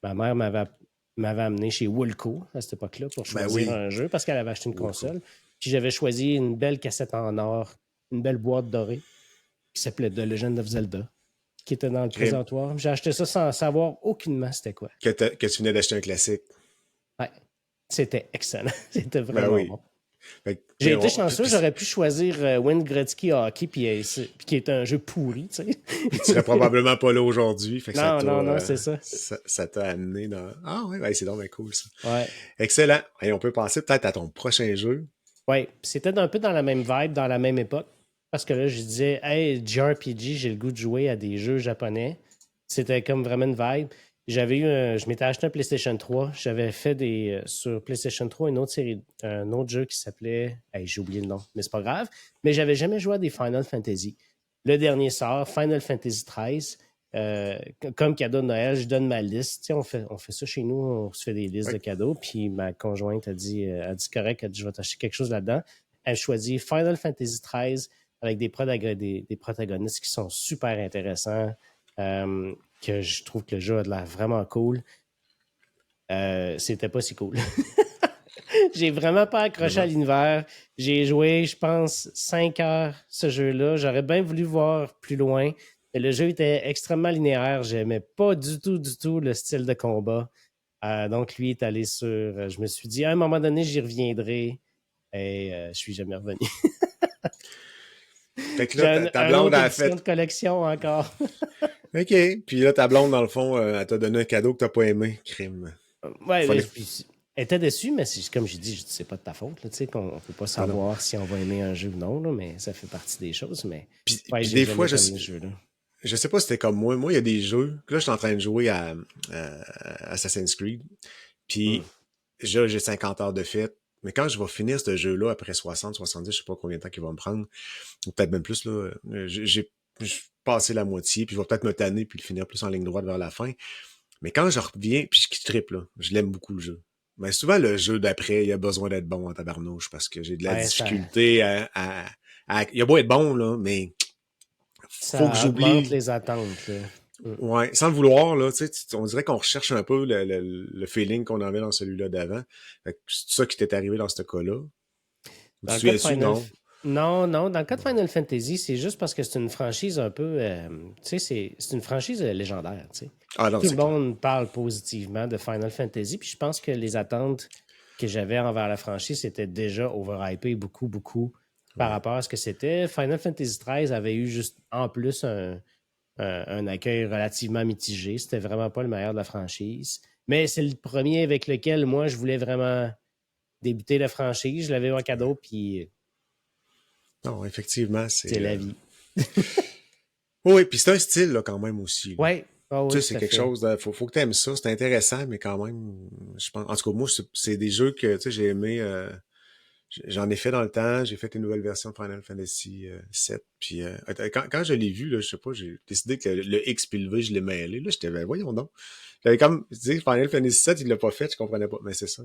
Ma mère m'avait amené chez Woolco à cette époque-là pour Ben choisir oui. un jeu parce qu'elle avait acheté une Cool, cool. console. Puis j'avais choisi une belle cassette en or, une belle boîte dorée qui s'appelait The Legend of Zelda, qui était dans le Crime. présentoir. J'ai acheté ça sans savoir aucunement c'était quoi. Que tu venais d'acheter un classique. Ouais, c'était excellent. C'était Ben vraiment oui. bon. Fait que, J'ai été puis, chanceux, j'aurais pu choisir Wayne Gretzky Hockey, puis qui est un jeu pourri, tu sais. puis tu serais probablement pas là aujourd'hui. Fait que Non, c'est ça. ça t'a amené dans. Ah ouais, ouais, c'est donc bien cool ça. Ouais. Excellent. Et on peut passer peut-être à ton prochain jeu. Ouais, c'était un peu dans la même vibe, dans la même époque. Parce que là, je disais, hey, JRPG, j'ai le goût de jouer à des jeux japonais. C'était comme vraiment une vibe. Je m'étais acheté un PlayStation 3. J'avais fait sur PlayStation 3 une autre série, un autre jeu qui s'appelait, hey, j'ai oublié le nom, mais c'est pas grave. Mais j'avais jamais joué à des Final Fantasy. Le dernier sort, Final Fantasy 13. Comme cadeau de Noël, je donne ma liste. Tu sais, on fait ça chez nous, on se fait des listes de Ouais. cadeaux. Puis ma conjointe a dit correct, elle a dit, je vais t'acheter quelque chose là-dedans. Elle choisit Final Fantasy 13 avec des protagonistes qui sont super intéressants, que je trouve que le jeu a de l'air vraiment cool. C'était pas si cool. J'ai vraiment pas accroché à l'univers. J'ai joué, je pense, 5 heures ce jeu-là. J'aurais bien voulu voir plus loin. Mais le jeu était extrêmement linéaire. J'aimais pas du tout le style de combat. Donc, lui est allé sur. Je me suis dit, à un moment donné, j'y reviendrai. Et je suis jamais revenu. Fait que J'ai là, ta un blonde autre a édition fait. de collection encore. OK. Puis là, ta blonde, dans le fond, elle t'a donné un cadeau que t'as pas aimé. Crime. Ouais, Fallait. elle était déçue, mais comme j'ai dit, c'est pas de ta faute. Là, tu sais, qu'on ne peut pas Non, non. savoir si on va aimer un jeu ou non, là, mais ça fait partie des choses. Mais ouais, Puis j'ai des fois, jamais terminé ce jeu-là. je sais pas si c'était comme moi. Moi, il y a des jeux. Là, je suis en train de jouer à Assassin's Creed. Hmm. Puis j'ai 50 heures de fête. Mais quand je vais finir ce jeu-là après 60, 70, je sais pas combien de temps qu'il va me prendre, ou peut-être même plus, là, j'ai passé la moitié, puis je vais peut-être me tanner puis le finir plus en ligne droite vers la fin. Mais quand je reviens, puis je trippe, là, je l'aime beaucoup le jeu. Mais souvent, le jeu d'après, il a besoin d'être bon en tabarnouche parce que j'ai de la Ouais, difficulté il a beau être bon, là, mais faut que ça augmente j'oublie. les attentes. Là. Hmm. Ouais, sans le vouloir, là, tu sais, on dirait qu'on recherche un peu le feeling qu'on avait dans celui-là d'avant. Fait que c'est ça qui t'est arrivé dans ce cas-là. Tu te Dans le cas de souviens-tu? Final... Non? Non, non, dans le cas de Final Fantasy, c'est juste parce que c'est une franchise un peu... tu sais, c'est une franchise légendaire, tu sais. Ah non, Tout le c'est clair. monde parle positivement de Final Fantasy, puis je pense que les attentes que j'avais envers la franchise étaient déjà overhypées beaucoup par Ouais. rapport à ce que c'était. Final Fantasy XIII avait eu juste en plus un accueil relativement mitigé. C'était vraiment pas le meilleur de la franchise. Mais c'est le premier avec lequel moi je voulais vraiment débuter la franchise. Je l'avais eu en cadeau, puis Non, effectivement, c'est la vie. Oui, puis c'est un style, là, quand même, aussi, là. Ouais, oh, Tu oui, sais, tout c'est à quelque fait. chose faut que t'aimes ça. C'est intéressant, mais quand même, je pense. En tout cas, moi, c'est des jeux que, tu sais, j'ai aimé. J'en ai fait dans le temps. J'ai fait une nouvelle version de Final Fantasy 7. Puis quand je l'ai vu, là, je sais pas, j'ai décidé que le X puis le V, je l'ai mêlé. Là, j'étais, ben, voyons donc. J'avais comme, tu sais, Final Fantasy 7, il l'a pas fait, je comprenais pas. Mais c'est ça,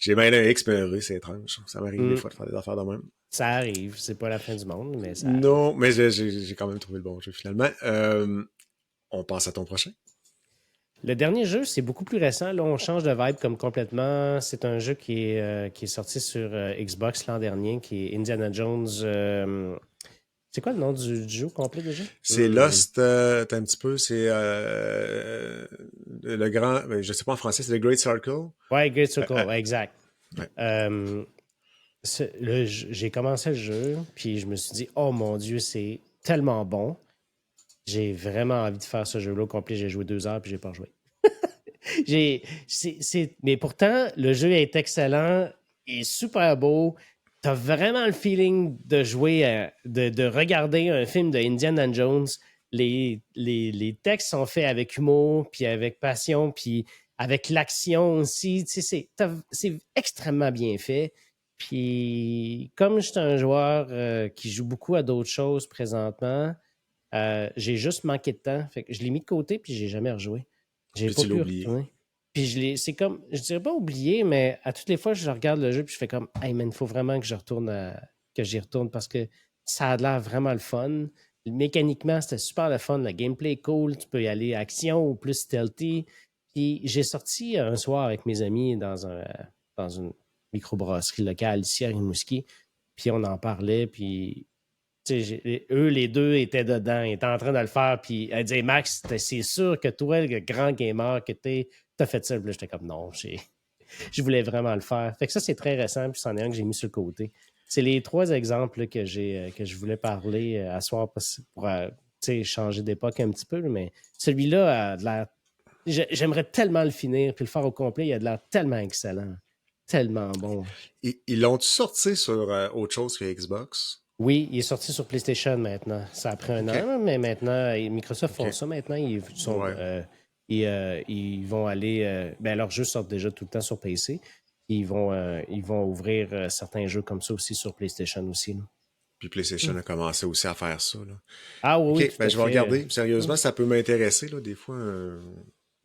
j'ai mêlé un X puis un V, c'est étrange. Ça m'arrive des Mm. fois de faire des affaires de même. Ça arrive, c'est pas la fin du monde, mais ça arrive. Non, mais j'ai quand même trouvé le bon jeu, finalement. On passe à ton prochain. Le dernier jeu, c'est beaucoup plus récent. Là, on change de vibe comme complètement. C'est un jeu qui est sorti sur Xbox l'an dernier, qui est Indiana Jones. C'est quoi le nom du jeu complet déjà? C'est Lost, t'as un petit peu, c'est le grand, ben, je sais pas en français, c'est le Great Circle. Ouais, Great Euh, Circle, euh, ouais, exact. ouais. J'ai commencé le jeu, puis je me suis dit, oh mon Dieu, c'est tellement bon. J'ai vraiment envie de faire ce jeu-là au complet. J'ai joué 2 heures puis j'ai pas joué. Mais pourtant, le jeu est excellent, il est super beau. T'as vraiment le feeling de jouer, de regarder un film de Indiana Jones. Les textes sont faits avec humour, puis avec passion, puis avec l'action aussi. Tu sais, c'est extrêmement bien fait. Puis, comme je suis un joueur qui joue beaucoup à d'autres choses présentement, j'ai juste manqué de temps. Fait que je l'ai mis de côté, puis j'ai jamais rejoué. J'ai Puis pas tu l'as pu oublié. retourner. Puis c'est comme, je dirais pas oublié, mais à toutes les fois, je regarde le jeu, puis je fais comme, hey man, il faut vraiment que que j'y retourne parce que ça a l'air vraiment le fun. Mécaniquement, c'était super le fun. Le gameplay est cool. Tu peux y aller action ou plus stealthy. Puis j'ai sorti un soir avec mes amis dans une microbrasserie locale ici à Rimouski. Puis on en parlait, puis eux, les deux étaient dedans, ils étaient en train de le faire, puis elle disait, Max, c'est sûr que toi, le grand gamer que t'as fait ça. Puis là, j'étais comme, non, je voulais vraiment le faire. Fait que ça, c'est très récent, puis c'en est un que j'ai mis sur le côté. C'est les 3 exemples là, que je voulais parler à soir pour changer d'époque un petit peu, mais celui-là a de l'air. J'aimerais tellement le finir, puis le faire au complet, il a de l'air tellement excellent, tellement bon. Ils l'ont sorti sur autre chose que Xbox? Oui, il est sorti sur PlayStation maintenant. Ça a pris un OK. an, mais maintenant, Microsoft font OK. ça maintenant. Ouais. Ils vont aller. Leurs jeux sortent déjà tout le temps sur PC. Ils vont ouvrir certains jeux comme ça aussi sur PlayStation aussi, là. Puis PlayStation a commencé aussi à faire ça, là. Ah oui, oui, OK, tout ben à je vais fait. regarder. Sérieusement, ça peut m'intéresser, là, des fois.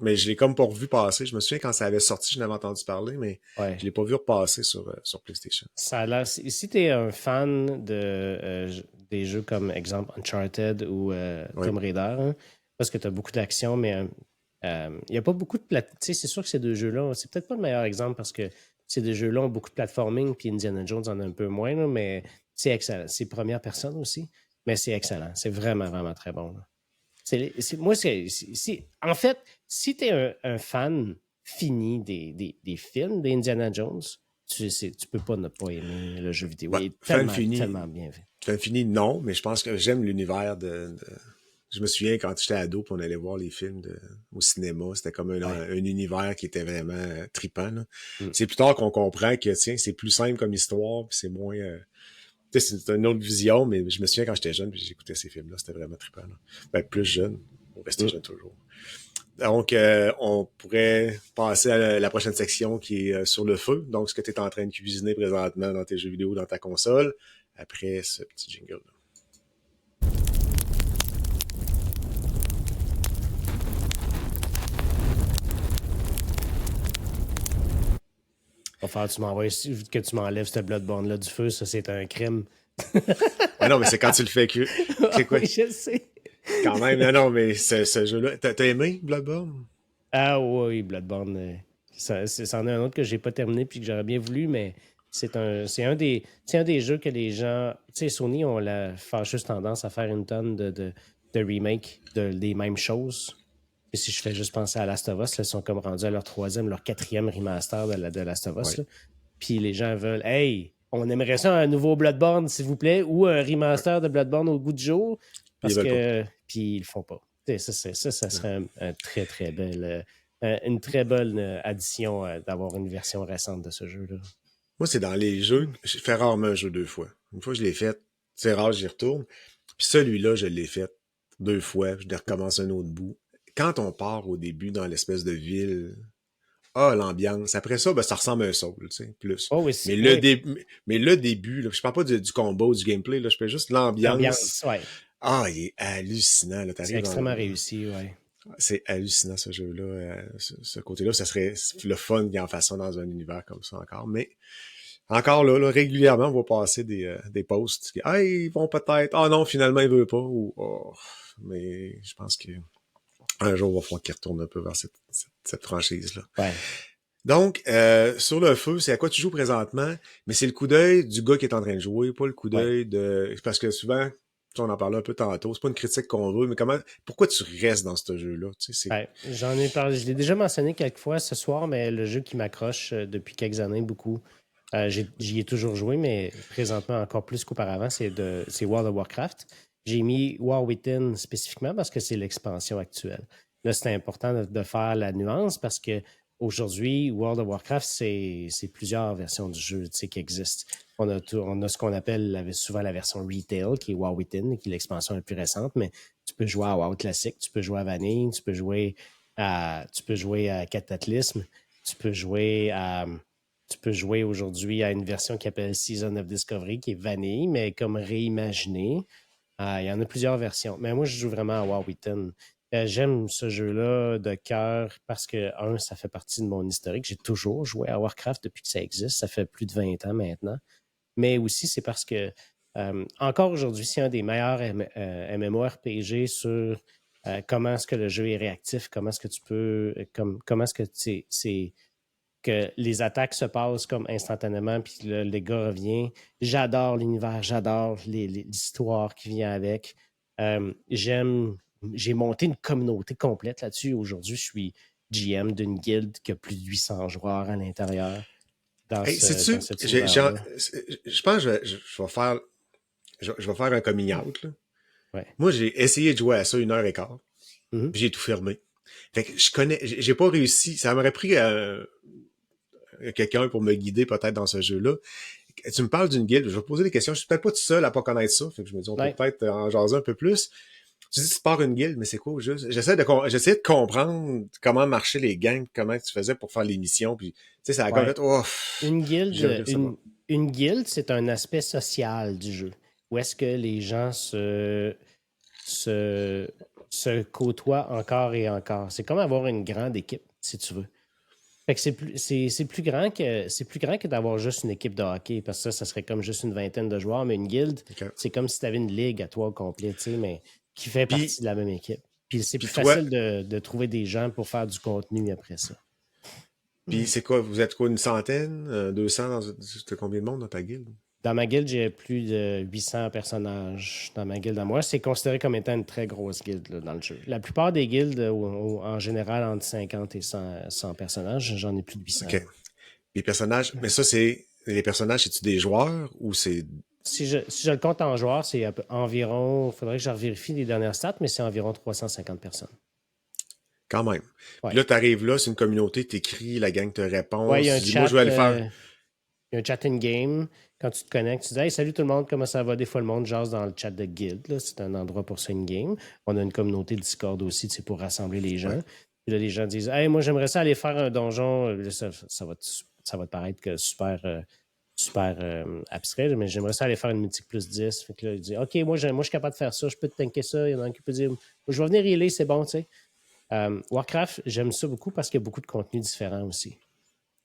Mais je l'ai comme pas revu passer. Je me souviens quand ça avait sorti, je n'avais entendu parler, mais Ouais. je l'ai pas vu repasser sur PlayStation. Ça a l'air- si tu es un fan des jeux comme exemple Uncharted ou Oui. Tomb Raider, hein, parce que tu as beaucoup d'action, mais il n'y a pas beaucoup de c'est sûr que ces 2 jeux-là, c'est peut-être pas le meilleur exemple parce que ces 2 jeux-là ont beaucoup de platforming, puis Indiana Jones en a un peu moins, là, mais c'est excellent. C'est première personne aussi, mais c'est excellent. C'est vraiment, vraiment très bon, là. Moi, en fait, si tu es un fan fini des films d'Indiana Jones, tu peux pas ne pas aimer le jeu vidéo. Ouais, Il est fan tellement, fini. tellement bien fait. Fan fini, non, mais je pense que j'aime l'univers Je me souviens quand j'étais ado, puis on allait voir les films au cinéma, c'était comme Ouais. un univers qui était vraiment trippant, là. Mm. C'est plus tard qu'on comprend que, tiens, c'est plus simple comme histoire, puis c'est moins... tu sais, c'est une autre vision, mais je me souviens quand j'étais jeune, puis j'écoutais ces films-là, c'était vraiment trippant, là. Ben, plus jeune, on restait Mm. jeune toujours. Donc, on pourrait passer à la prochaine section qui est sur le feu. Donc, ce que tu es en train de cuisiner présentement dans tes jeux vidéo, dans ta console, après ce petit jingle-là. Que tu m'enlèves cette Bloodborne-là du feu, ça, c'est un crime. Ah non, mais c'est quand tu le fais que... C'est quoi? Oui, je sais. Quand même, non, mais ce jeu-là... T'as aimé Bloodborne? Ah oui, Bloodborne. C'en est un autre que j'ai pas terminé puis que j'aurais bien voulu, mais c'est un des jeux que les gens. Tu sais, Sony ont la fâcheuse tendance à faire une tonne de remakes des mêmes choses. Et si je fais juste penser à Last of Us, là, ils sont comme rendus à leur 3e, leur 4e remaster de Last of Us, Ouais. là. Puis les gens veulent, hey, on aimerait ça un nouveau Bloodborne, s'il vous plaît, ou un Ouais. remaster de Bloodborne au goût du jour, Puis ils parce veulent pas. que, puis ils le font pas. Tu sais, ça Non. serait un très, très belle, une très bonne addition d'avoir une version récente de ce jeu-là. Moi, c'est dans les jeux, je fais rarement un jeu 2 fois. Une fois que je l'ai fait, c'est rare, j'y retourne. Puis celui-là, je l'ai fait 2 fois, je l'ai recommencé un autre bout. Quand on part au début dans l'espèce de ville, l'ambiance. Après ça, ben, ça ressemble à un Soul, tu sais, plus. Oh, oui, Mais le début, là, je parle pas du combat ou du gameplay, là, je fais juste l'ambiance. l'ambiance, ouais. Il est hallucinant, là. C'est T'arrives extrêmement réussi, ouais. C'est hallucinant, ce jeu-là. Ce côté-là, ça serait le fun qu'il en fasse ça dans un univers comme ça encore. Mais encore là, régulièrement, on va passer des posts qui, ils vont peut-être, non, finalement, il veut pas, mais je pense que un jour, il va falloir qu'il retourne un peu vers cette franchise-là. Ouais. Donc, sur le feu, c'est à quoi tu joues présentement, mais c'est le coup d'œil du gars qui est en train de jouer, pas le coup Ouais. d'œil de... Parce que souvent, on en parlait un peu tantôt, c'est pas une critique qu'on veut, mais pourquoi tu restes dans ce jeu-là? Tu sais, Ouais, j'en ai parlé, je l'ai déjà mentionné quelques fois ce soir, mais le jeu qui m'accroche depuis quelques années beaucoup, j'y ai toujours joué, mais présentement encore plus qu'auparavant, c'est World of Warcraft. J'ai mis War Within spécifiquement parce que c'est l'expansion actuelle. Là, c'est important de faire la nuance parce que aujourd'hui, World of Warcraft, c'est plusieurs versions du jeu qui existent. On a ce qu'on appelle souvent la version retail, qui est War Within, qui est l'expansion la plus récente, mais tu peux jouer à WoW classique, tu peux jouer à Vanille, tu peux jouer à Cataclysme, tu peux jouer à. Tu peux jouer aujourd'hui à une version qui s'appelle Season of Discovery, qui est Vanille, mais comme réimaginée. Il y en a plusieurs versions. Mais moi, je joue vraiment à War Within. J'aime ce jeu-là de cœur parce que, ça fait partie de mon historique. J'ai toujours joué à Warcraft depuis que ça existe. Ça fait plus de 20 ans maintenant. Mais aussi, c'est parce que, encore aujourd'hui, c'est un des meilleurs MMORPG sur comment est-ce que le jeu est réactif, comment est-ce que tu peux, comment est-ce que c'est que les attaques se passent comme instantanément, puis le gars revient. J'adore l'univers, j'adore l'histoire qui vient avec. J'ai monté une communauté complète là-dessus. Aujourd'hui, je suis GM d'une guilde qui a plus de 800 joueurs à l'intérieur dans, Hey, dans sais-tu, cet univers-là. je pense que je vais faire, je vais faire un coming out, là. Ouais. Moi, j'ai essayé de jouer à ça 1 heure et quart, Mhm. puis j'ai tout fermé. Fait que j'ai pas réussi. Ça m'aurait pris quelqu'un pour me guider peut-être dans ce jeu-là. Tu me parles d'une guilde, je vais te poser des questions. Je suis peut-être pas tout seul à pas connaître ça, fait que je me dis on peut Ouais. peut-être en jaser un peu plus. Tu dis que tu pars une guilde, mais c'est quoi juste? J'essaie de comprendre comment marchaient les gangs, comment tu faisais pour faire les missions, puis tu sais, ça a comme Ouais. fait, oh, Une j'aimerais guilde, savoir. une guilde, c'est un aspect social du jeu. Où est-ce que les gens se, se côtoient encore et encore. C'est comme avoir une grande équipe, si tu veux. Fait que c'est plus grand que d'avoir juste une équipe de hockey, parce que ça serait comme juste une vingtaine de joueurs, mais une guilde, Okay. c'est comme si tu avais une ligue à toi au complet, tu sais, mais qui fait Puis, partie de la même équipe. Puis c'est plus puis toi, facile de trouver des gens pour faire du contenu après ça. puis c'est quoi, vous êtes quoi, une centaine, 200 t'as combien de monde dans ta guilde? Dans ma guilde, j'ai plus de 800 personnages dans ma guilde à moi. C'est considéré comme étant une très grosse guilde là, dans le jeu. La plupart des guildes, en général, entre 50 et 100 personnages, j'en ai plus de 800. OK. Les personnages, mais ça, les personnages, c'est-tu des joueurs ou c'est... Si je le compte en joueurs, c'est environ, il faudrait que je vérifie les dernières stats, mais c'est environ 350 personnes. Quand même. Ouais. Puis là, t'arrives là, c'est une communauté, t'écris, la gang te répond. Ouais, il y a un Tu dis, moi, chat, je vais le faire. il y a un chat in-game. Quand tu te connectes, tu dis hey, salut tout le monde, comment ça va? Des fois, le monde jase dans le chat de guild. Là. C'est un endroit pour ça in-game. On a une communauté Discord aussi pour rassembler les gens. Ouais. Puis là, les gens disent hey, moi, j'aimerais ça aller faire un donjon. Là, ça va te paraître que super abstrait, mais j'aimerais ça aller faire une mythique plus 10. Fait que là, il dit OK, moi, je suis capable de faire ça, je peux te tanker ça. Il y en a un qui peut dire je vais venir healer, c'est bon, tu sais. Warcraft, j'aime ça beaucoup parce qu'il y a beaucoup de contenu différent aussi.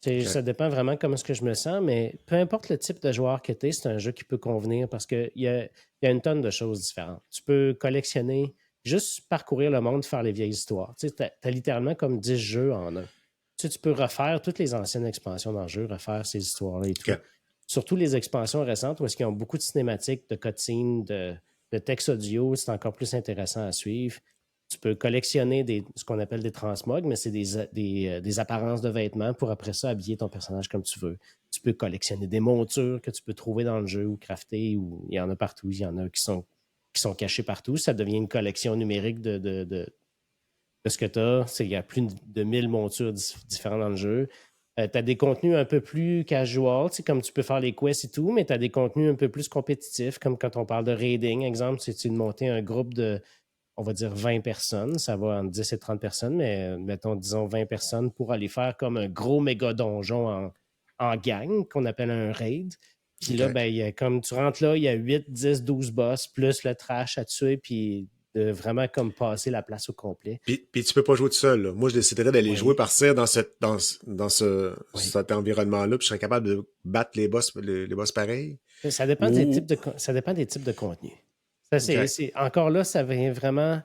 Okay. Ça dépend vraiment comment est-ce que je me sens, mais peu importe le type de joueur que tu es, c'est un jeu qui peut convenir parce qu'il y a une tonne de choses différentes. Tu peux collectionner, juste parcourir le monde, faire les vieilles histoires. Tu as littéralement comme 10 jeux en un. Tu peux refaire toutes les anciennes expansions dans le jeu, refaire ces histoires-là et tout. Okay. Surtout les expansions récentes où est-ce qu'ils ont beaucoup de cinématiques, de cutscenes, de texte audio, c'est encore plus intéressant à suivre. Tu peux collectionner ce qu'on appelle des transmogs, mais c'est des apparences de vêtements pour après ça habiller ton personnage comme tu veux. Tu peux collectionner des montures que tu peux trouver dans le jeu ou crafter, ou il y en a partout, il y en a qui sont cachés partout. Ça devient une collection numérique de ce que tu as. Il y a plus de 1000 montures différentes dans le jeu. Tu as des contenus un peu plus casual, comme tu peux faire les quests et tout, mais tu as des contenus un peu plus compétitifs, comme quand on parle de raiding, exemple, c'est de monter un groupe de, on va dire 20 personnes, ça va entre 10 et 30 personnes, mais mettons, disons 20 personnes pour aller faire comme un gros méga donjon en gang, qu'on appelle un raid. Puis là, ben, comme tu rentres là, il y a 8, 10, 12 boss, plus le trash à tuer, puis de vraiment comme passer la place au complet. Puis tu peux pas jouer tout seul. Là. Moi, je déciderais d'aller jouer, partir dans cet environnement-là, puis je serais capable de battre les boss pareils. Ça dépend des types de contenu. Encore là, ça vient vraiment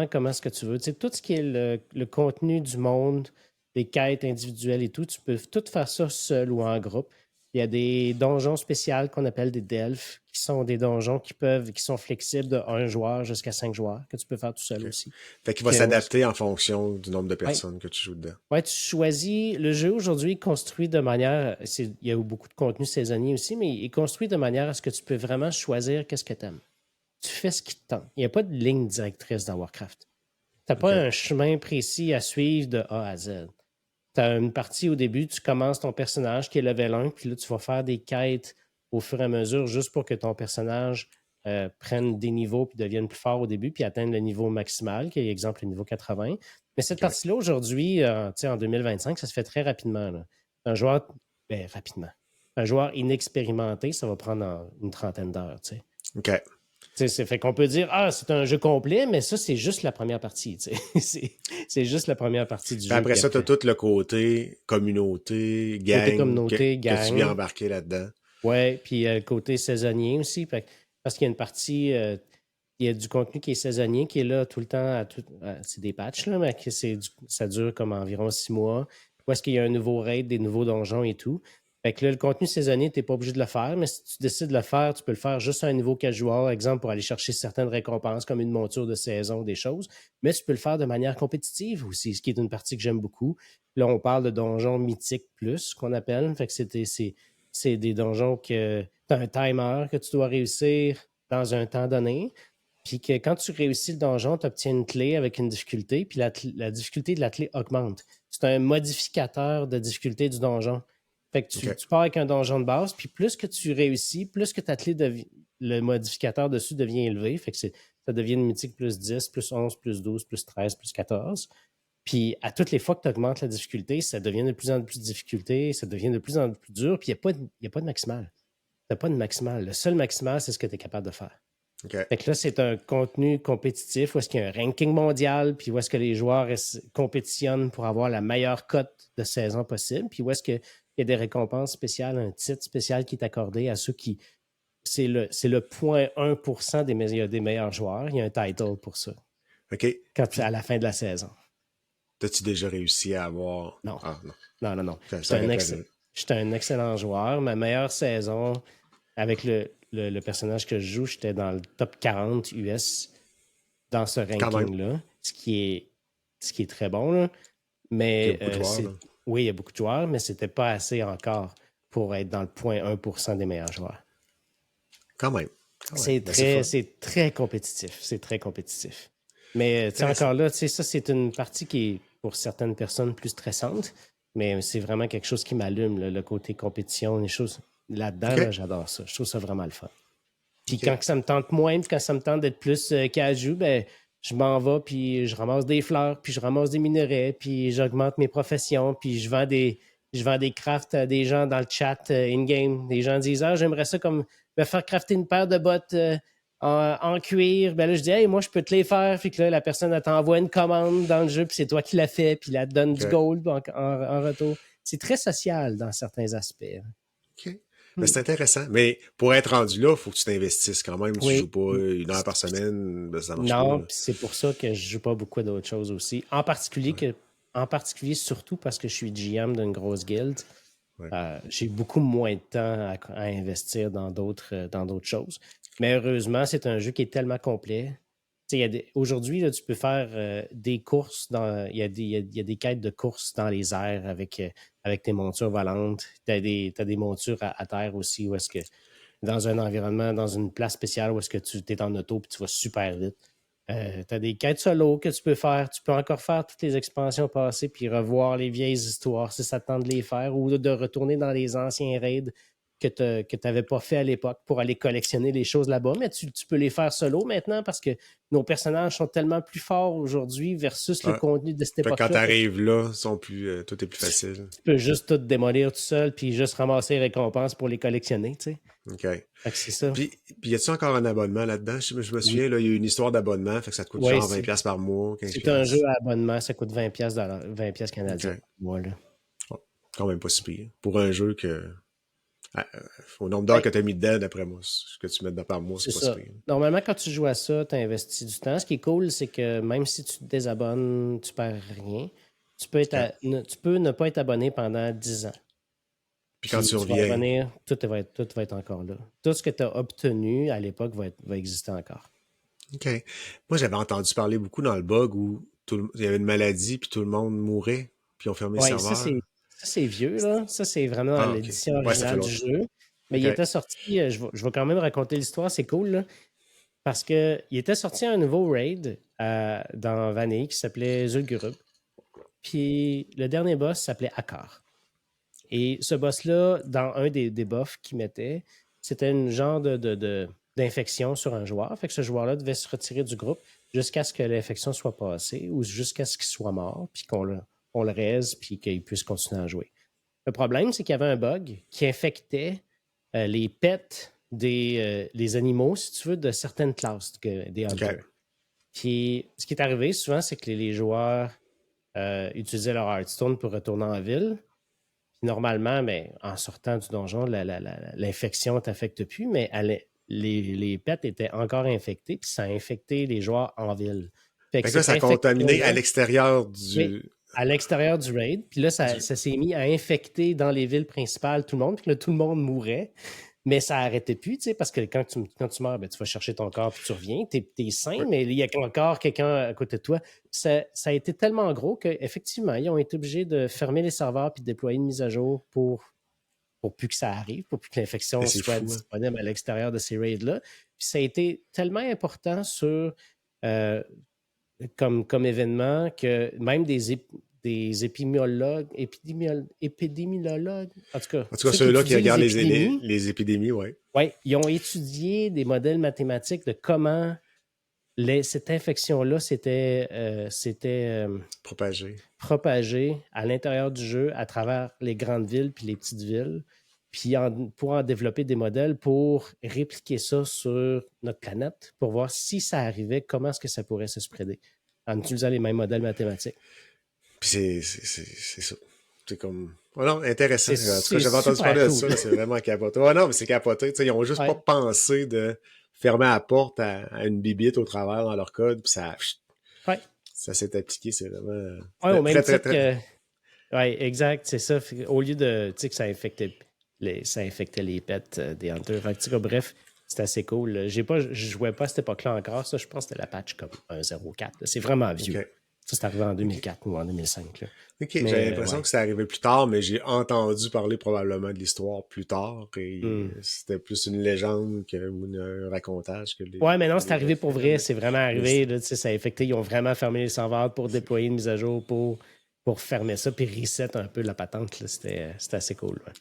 comment est-ce que tu veux. Tu sais, tout ce qui est le contenu du monde, des quêtes individuelles et tout, tu peux tout faire ça seul ou en groupe. Il y a des donjons spéciaux qu'on appelle des delphes, qui sont des donjons qui sont flexibles de 1 joueur jusqu'à 5 joueurs, que tu peux faire tout seul aussi. Fait qu'il va s'adapter en fonction du nombre de personnes que tu joues dedans. Oui, tu choisis. Le jeu aujourd'hui est construit de manière. Il y a eu beaucoup de contenu saisonnier aussi, mais il est construit de manière à ce que tu peux vraiment choisir qu'est-ce que tu aimes. tu fais ce qui te tente. Il n'y a pas de ligne directrice dans Warcraft. Tu n'as pas OK. un chemin précis à suivre de A à Z. Tu as une partie au début, tu commences ton personnage qui est level 1, puis là, tu vas faire des quêtes au fur et à mesure juste pour que ton personnage prenne des niveaux puis devienne plus fort au début, puis atteigne le niveau maximal, qui est exemple le niveau 80. Mais cette OK. partie-là, aujourd'hui, en 2025, ça se fait très rapidement. Là. Un joueur, rapidement. Un joueur inexpérimenté, ça va prendre une trentaine d'heures. OK. C'est fait qu'on peut dire, c'est un jeu complet, mais ça, c'est juste la première partie. C'est juste la première partie du Puis jeu. après Puis ça, tu as après, tout le côté communauté, côté gang, communauté, que tu viens gang, embarquer là-dedans. ouais, puis le côté saisonnier aussi. Parce qu'il y a une partie, il y a du contenu qui est saisonnier, qui est là tout le temps. C'est des patchs, là, mais ça dure comme environ 6 mois. Où est-ce qu'il y a un nouveau raid, des nouveaux donjons et tout. Fait que là, le contenu saisonnier, tu n'es pas obligé de le faire, mais si tu décides de le faire, tu peux le faire juste à un niveau casual, exemple pour aller chercher certaines récompenses comme une monture de saison, des choses. Mais tu peux le faire de manière compétitive aussi, ce qui est une partie que j'aime beaucoup. Là, on parle de donjons mythiques plus, qu'on appelle. Fait que c'est des donjons que tu as un timer que tu dois réussir dans un temps donné. Puis que quand tu réussis le donjon, tu obtiens une clé avec une difficulté, puis la difficulté de la clé augmente. C'est un modificateur de difficulté du donjon. Fait que OK. tu pars avec un donjon de base, puis plus que tu réussis, plus que ta clé le modificateur dessus devient élevé. Fait que ça devient une mythique plus 10, plus 11, plus 12, plus 13, plus 14. Puis à toutes les fois que tu augmentes la difficulté, ça devient de plus en plus de difficulté, ça devient de plus en plus dur, puis il n'y a pas de maximal. Tu n'as pas de maximal. Le seul maximal, c'est ce que tu es capable de faire. OK. Fait que là, c'est un contenu compétitif où est-ce qu'il y a un ranking mondial, puis où est-ce que les joueurs compétitionnent pour avoir la meilleure cote de saison possible, puis où est-ce qu'il y a des récompenses spéciales, un titre spécial qui est accordé à ceux qui... C'est le 0,1% des meilleurs joueurs. Il y a un title pour ça, OK. à la fin de la saison. T'as-tu déjà réussi à avoir... Non. Ah, non. Non. Ça J'étais un excellent joueur. Ma meilleure saison, avec le personnage que je joue, j'étais dans le top 40 US dans ce Quand même. ranking-là, ce qui est très bon. Là. Il y a Mais beaucoup de joueurs. Là. oui, il y a beaucoup de joueurs, mais c'était pas assez encore pour être dans le 0,1% des meilleurs joueurs. Quand même. C'est très compétitif. C'est très compétitif. Mais encore là, ça, c'est une partie qui est pour certaines personnes plus stressante, mais c'est vraiment quelque chose qui m'allume, là, le côté compétition, les choses. Là-dedans, OK. là, j'adore ça. Je trouve ça vraiment le fun. Puis quand ça me tente moins, puis quand ça me tente d'être plus casual, ben, je m'en vais, puis je ramasse des fleurs, puis je ramasse des minerais, puis j'augmente mes professions, puis je vends des crafts à des gens dans le chat in-game. Les gens disent « Ah, j'aimerais ça comme me faire crafter une paire de bottes en cuir. » Ben là, je dis « Hey, moi, je peux te les faire. » Puis que là, la personne, elle t'envoie une commande dans le jeu, puis c'est toi qui l'as fait, puis elle te donne du gold en retour. C'est très social dans certains aspects. OK. Mais c'est intéressant. Mais pour être rendu là, il faut que tu t'investisses quand même. Tu ne joues pas 1 heure par semaine, ben, ça marche pas. Non, c'est pour ça que je joue pas beaucoup d'autres choses aussi. En particulier, surtout parce que je suis GM d'une grosse guilde. Ouais. J'ai beaucoup moins de temps à investir dans d'autres choses. Mais heureusement, c'est un jeu qui est tellement complet. Aujourd'hui, là, tu peux faire des courses. Il y a des quêtes de courses dans les airs avec tes montures volantes. Tu as des montures à terre aussi, où est-ce que dans un environnement, dans une place spéciale où est-ce que tu es en auto et tu vas super vite. Tu as des quêtes solo que tu peux faire. Tu peux encore faire toutes les expansions passées puis revoir les vieilles histoires si ça te tente de les faire ou de retourner dans les anciens raids que tu n'avais pas fait à l'époque pour aller collectionner les choses là-bas. Mais tu peux les faire solo maintenant parce que nos personnages sont tellement plus forts aujourd'hui versus le contenu de cette époque-là. Quand tu arrives là, tout est plus facile. Tu peux juste tout démolir tout seul puis juste ramasser les récompenses pour les collectionner. Tu sais. OK. Fait que c'est ça. Puis y a-tu encore un abonnement là-dedans? Je me souviens, là, il y a eu une histoire d'abonnement, fait que ça te coûte genre 20$ par mois, 15$. C'est un jeu à abonnement, ça coûte 20$ canadiens. Okay. Voilà. Oh, quand même pas si pire. Pour un jeu que... au nombre d'heures que tu as mis dedans, d'après moi, ce que tu mets dedans par mois, c'est pas ça. si pire. Normalement, quand tu joues à ça, tu investis du temps. Ce qui est cool, c'est que même si tu te désabonnes, tu perds rien. Tu peux ne pas être abonné pendant 10 ans. Puis quand tu reviens... vas revenir, tout va être encore là. Tout ce que tu as obtenu à l'époque va exister encore. OK. Moi, j'avais entendu parler beaucoup dans le bug où il y avait une maladie, puis tout le monde mourait, puis on fermait le serveur. Ça, c'est vieux, là. Ça, c'est vraiment l'édition originale du jeu. Mais il était sorti, je vais quand même raconter l'histoire, c'est cool, là. Parce qu'il était sorti un nouveau raid dans Vanille qui s'appelait Zul'Gurub. Puis le dernier boss s'appelait Akar. Et ce boss-là, dans un des buffs qu'il mettait, c'était un genre d'infection sur un joueur. Fait que ce joueur-là devait se retirer du groupe jusqu'à ce que l'infection soit passée ou jusqu'à ce qu'il soit mort, puis qu'on le raise, puis qu'il puisse continuer à jouer. Le problème, c'est qu'il y avait un bug qui infectait les pets les animaux, si tu veux, de certaines classes des hunters. OK. Puis ce qui est arrivé souvent, c'est que les joueurs utilisaient leur Hearthstone pour retourner en ville. Puis normalement, mais en sortant du donjon, l'infection ne t'affecte plus, mais les pets étaient encore infectés, puis ça a infecté les joueurs en ville. Fait que Fait que là, ça cette a contaminé à infection-là, l'extérieur oui, à l'extérieur du raid. Puis là, ça du... s'est mis à infecter dans les villes principales tout le monde. Puis là, tout le monde mourait. Mais ça n'arrêtait plus, tu sais, parce que quand tu meurs, ben, tu vas chercher ton corps puis tu reviens. Tu es sain, Ouais. mais il y a encore quelqu'un à côté de toi. Ça a été tellement gros qu'effectivement, ils ont été obligés de fermer les serveurs puis de déployer une mise à jour pour plus que ça arrive, pour plus que l'infection C'est soit fou, hein? disponible à l'extérieur de ces raids-là. Puis ça a été tellement important euh, comme événement que même des épidémiologues, en tout cas, En tout cas, ceux qui ceux-là qui étudient les regardent épidémies, les épidémies, oui, ouais, ils ont étudié des modèles mathématiques de comment cette infection-là s'était propagés. propagée à l'intérieur du jeu, à travers les grandes villes puis les petites villes, puis pour en développer des modèles pour répliquer ça sur notre planète, pour voir si ça arrivait, comment est-ce que ça pourrait se spreader en utilisant les mêmes modèles mathématiques. Puis c'est ça. C'est comme... Oh non, intéressant. En tout cas, C'est j'avais entendu super parler de cool. ça, là, c'est vraiment capoté. Oh non, mais c'est capoté. T'sais, ils ont juste pas Ouais. pensé de fermer la porte à une bibite au travers dans leur code, puis Ouais. ça s'est appliqué, c'est vraiment Ouais, au même très, très, titre très... que. Oui, exact, c'est ça. Au lieu de, tu sais, que ça infectait les pets des Hunters. Fait que, tu sais, bref, c'était assez cool. Je jouais pas à cette époque-là encore. Ça, je pense que c'était la patch comme 1.04. C'est vraiment vieux. OK. Ça, c'est arrivé en OK. 2004 ou en 2005. Là. OK, j'avais Mais, l'impression ouais. que c'est arrivé plus tard, mais j'ai entendu parler probablement de l'histoire plus tard, et Hmm. c'était plus une légende ou un racontage que Ouais, mais non, c'est les arrivé pour vrais, vrai. C'est vraiment mais arrivé. Là, tu sais, ça a affecté. Ils ont vraiment fermé les serveurs pour déployer une mise à jour pour fermer ça puis reset un peu la patente. Là. C'était assez cool. Ouais.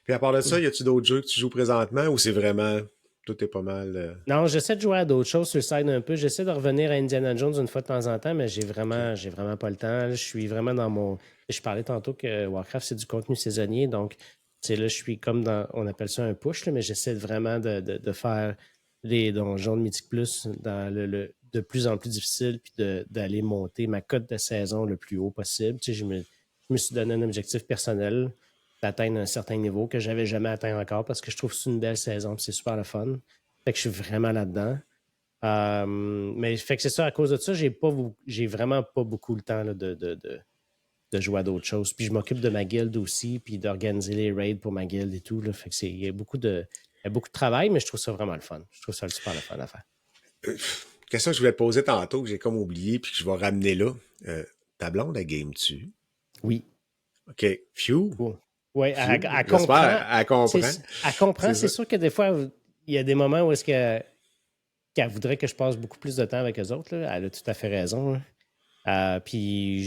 Puis à part de ça, y a-tu d'autres jeux que tu joues présentement ou c'est vraiment tout est pas mal Non, j'essaie de jouer à d'autres choses sur le side un peu. J'essaie de revenir à Indiana Jones une fois de temps en temps, mais OK. j'ai vraiment pas le temps. Là, je suis vraiment dans mon. Je parlais tantôt que Warcraft, c'est du contenu saisonnier. Donc, tu sais, là, je suis comme dans. On appelle ça un push, là, mais j'essaie vraiment de faire les donjons de Mythic Plus dans de plus en plus difficile, puis d'aller monter ma cote de saison le plus haut possible. Tu sais, je me suis donné un objectif personnel d'atteindre un certain niveau que j'avais jamais atteint encore parce que je trouve que c'est une belle saison, puis c'est super le fun. Fait que je suis vraiment là-dedans. Mais fait que c'est ça, à cause de ça, j'ai vraiment pas beaucoup le temps là, de jouer à d'autres choses. Puis je m'occupe de ma guilde aussi, puis d'organiser les raids pour ma guilde et tout. Là. Fait que il y a beaucoup de travail, mais je trouve ça vraiment le fun. Je trouve ça super le fun à faire. Question que je voulais te poser tantôt, que j'ai comme oublié, puis que je vais ramener là. Ta blonde, elle game-tu? Oui. OK. Phew. Cool. Oui, Phew. elle comprend. J'espère, elle comprend. Elle comprend. C'est C'est ça. sûr que des fois, il y a des moments où est-ce qu'elle voudrait que je passe beaucoup plus de temps avec eux autres. Là. Elle a tout à fait raison. Là. Puis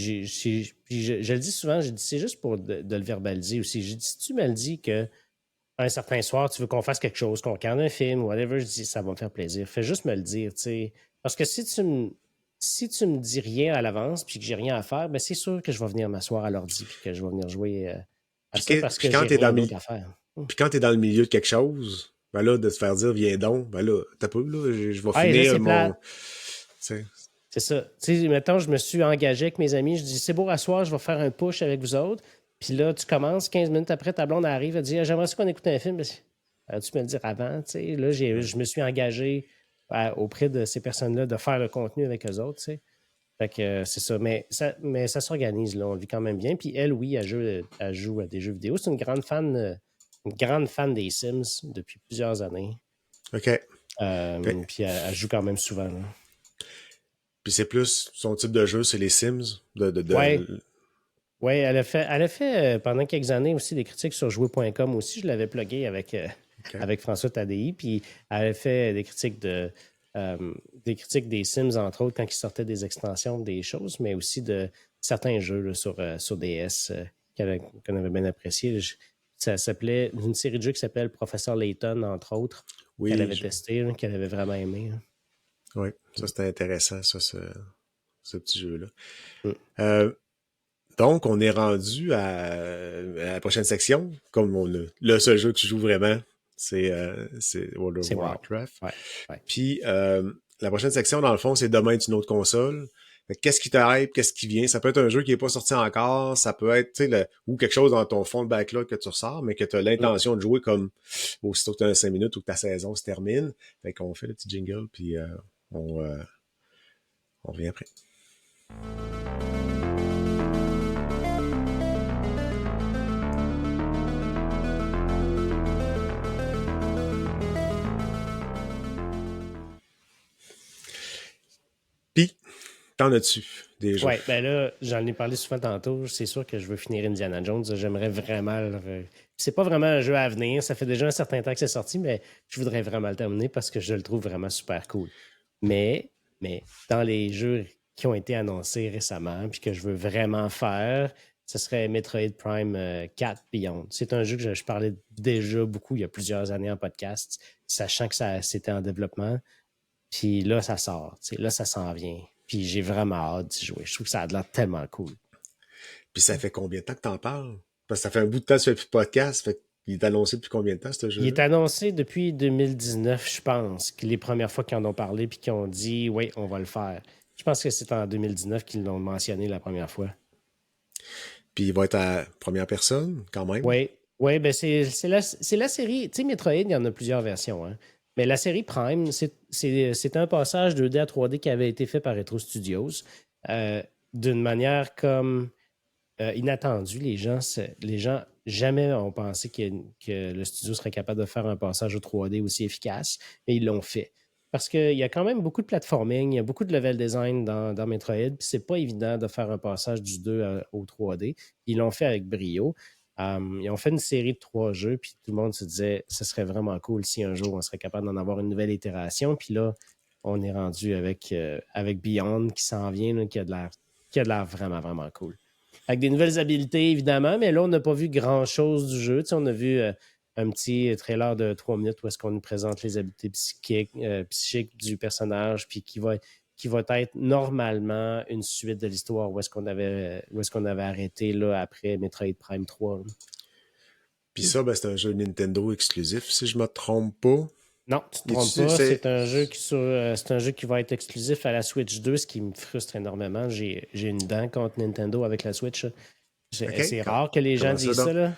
je le dis souvent, c'est juste pour de le verbaliser aussi. Je dis, si tu me le dis que un certain soir, tu veux qu'on fasse quelque chose, qu'on regarde un film, whatever, je dis, ça va me faire plaisir. Fais juste me le dire, tu sais. Parce que si tu me dis rien à l'avance puis que j'ai rien à faire, ben c'est sûr que je vais venir m'asseoir à l'ordi puis que je vais venir jouer à ça parce Puis que quand j'ai t'es dans rien le d'autre à faire. puis quand t'es dans le milieu de quelque chose, ben là, de te faire dire viens donc, ben là, t'as peu, là, je vais Ouais, là, finir c'est mon. plate. Tu sais, C'est ça. Tu sais, mettons, je me suis engagé avec mes amis. Je dis, c'est beau, à soir, je vais faire un push avec vous autres. Puis là, tu commences, 15 minutes après, ta blonde arrive, elle dit, ah, j'aimerais ça qu'on écoute un film. Tu me le dire avant, tu sais. Là, ouais. je me suis engagé auprès de ces personnes-là de faire le contenu avec eux autres, tu sais. Fait que c'est ça. Mais ça s'organise, là. On le vit quand même bien. Puis elle, oui, elle joue à des jeux vidéo. C'est une grande fan des Sims depuis plusieurs années. OK. Puis elle joue quand même souvent, là. Puis c'est plus son type de jeu, c'est les Sims. Ouais. Oui, elle a fait pendant quelques années aussi des critiques sur jouer.com aussi. Je l'avais plugué OK. avec François Tadei. Puis elle a fait des critiques des critiques des Sims, entre autres, quand ils sortaient des extensions, des choses, mais aussi de certains jeux là, sur DS qu'on avait bien apprécié. Ça s'appelait une série de jeux qui s'appelle Professeur Layton, entre autres, qu'elle Oui, avait testé, là, qu'elle avait vraiment aimé. Hein. oui, ça c'était intéressant, ça, ce petit jeu-là. Mm. Donc, on est rendu à la prochaine section. Comme le seul jeu que tu joues vraiment, c'est World of C'est wow. Warcraft. Ouais, ouais. Puis, la prochaine section, dans le fond, c'est demain est une autre console. Fait que qu'est-ce qui te hype, qu'est-ce qui vient? Ça peut être un jeu qui n'est pas sorti encore, ça peut être, tu sais, ou quelque chose dans ton fond de backlog que tu ressors, mais que tu as l'intention de jouer comme aussitôt que tu as 5 minutes ou que ta saison se termine. Fait qu'on fait le petit jingle, puis on, euh, on revient après. Puis, t'en as-tu déjà? Ouais, ben là, j'en ai parlé souvent tantôt. C'est sûr que je veux finir Indiana Jones. J'aimerais vraiment C'est pas vraiment un jeu à venir. Ça fait déjà un certain temps que c'est sorti, mais je voudrais vraiment le terminer parce que je le trouve vraiment super cool. Mais dans les jeux qui ont été annoncés récemment puis que je veux vraiment faire, ce serait Metroid Prime 4 Beyond. C'est un jeu que je parlais déjà beaucoup il y a plusieurs années en podcast, sachant que c'était en développement. Puis là, ça sort. Là, ça s'en vient. Puis j'ai vraiment hâte d'y jouer. Je trouve que ça a l'air tellement cool. Puis ça fait combien de temps que t'en parles? Parce que ça fait un bout de temps que tu fais plus de podcast. Fait qu'il est annoncé depuis combien de temps, ce Il jeu-là? est annoncé depuis 2019, je pense, que les premières fois qu'ils en ont parlé puis qu'ils ont dit « Oui, on va le faire ». Je pense que c'est en 2019 qu'ils l'ont mentionné la première fois. Puis il va être à première personne, quand même. Oui, ouais, ben c'est la série. Tu sais, Metroid, il y en a plusieurs versions. Hein. Mais la série Prime, c'est un passage 2D à 3D qui avait été fait par Retro Studios d'une manière comme inattendue. Les gens jamais ont pensé que le studio serait capable de faire un passage au 3D aussi efficace, mais ils l'ont fait. Parce qu'il y a quand même beaucoup de platforming, il y a beaucoup de level design dans Metroid, puis c'est pas évident de faire un passage du 2 au 3D. Ils l'ont fait avec brio. Ils ont fait une série de 3 jeux, puis tout le monde se disait ce serait vraiment cool si un jour on serait capable d'en avoir une nouvelle itération. Puis là, on est rendu avec Beyond qui s'en vient, là, qui a de l'air vraiment, vraiment cool. Avec des nouvelles habiletés, évidemment, mais là, on n'a pas vu grand-chose du jeu. Tu sais, on a vu un petit trailer de 3 minutes où est-ce qu'on nous présente les habiletés psychiques du personnage, puis qui va être normalement une suite de l'histoire où est-ce qu'on avait arrêté là, après Metroid Prime 3. Puis ça, ben, c'est un jeu Nintendo exclusif, si je me trompe pas. Non, tu te trompes pas. C'est un jeu qui va être exclusif à la Switch 2, ce qui me frustre énormément. J'ai une dent contre Nintendo avec la Switch. C'est rare que les gens disent ça, là.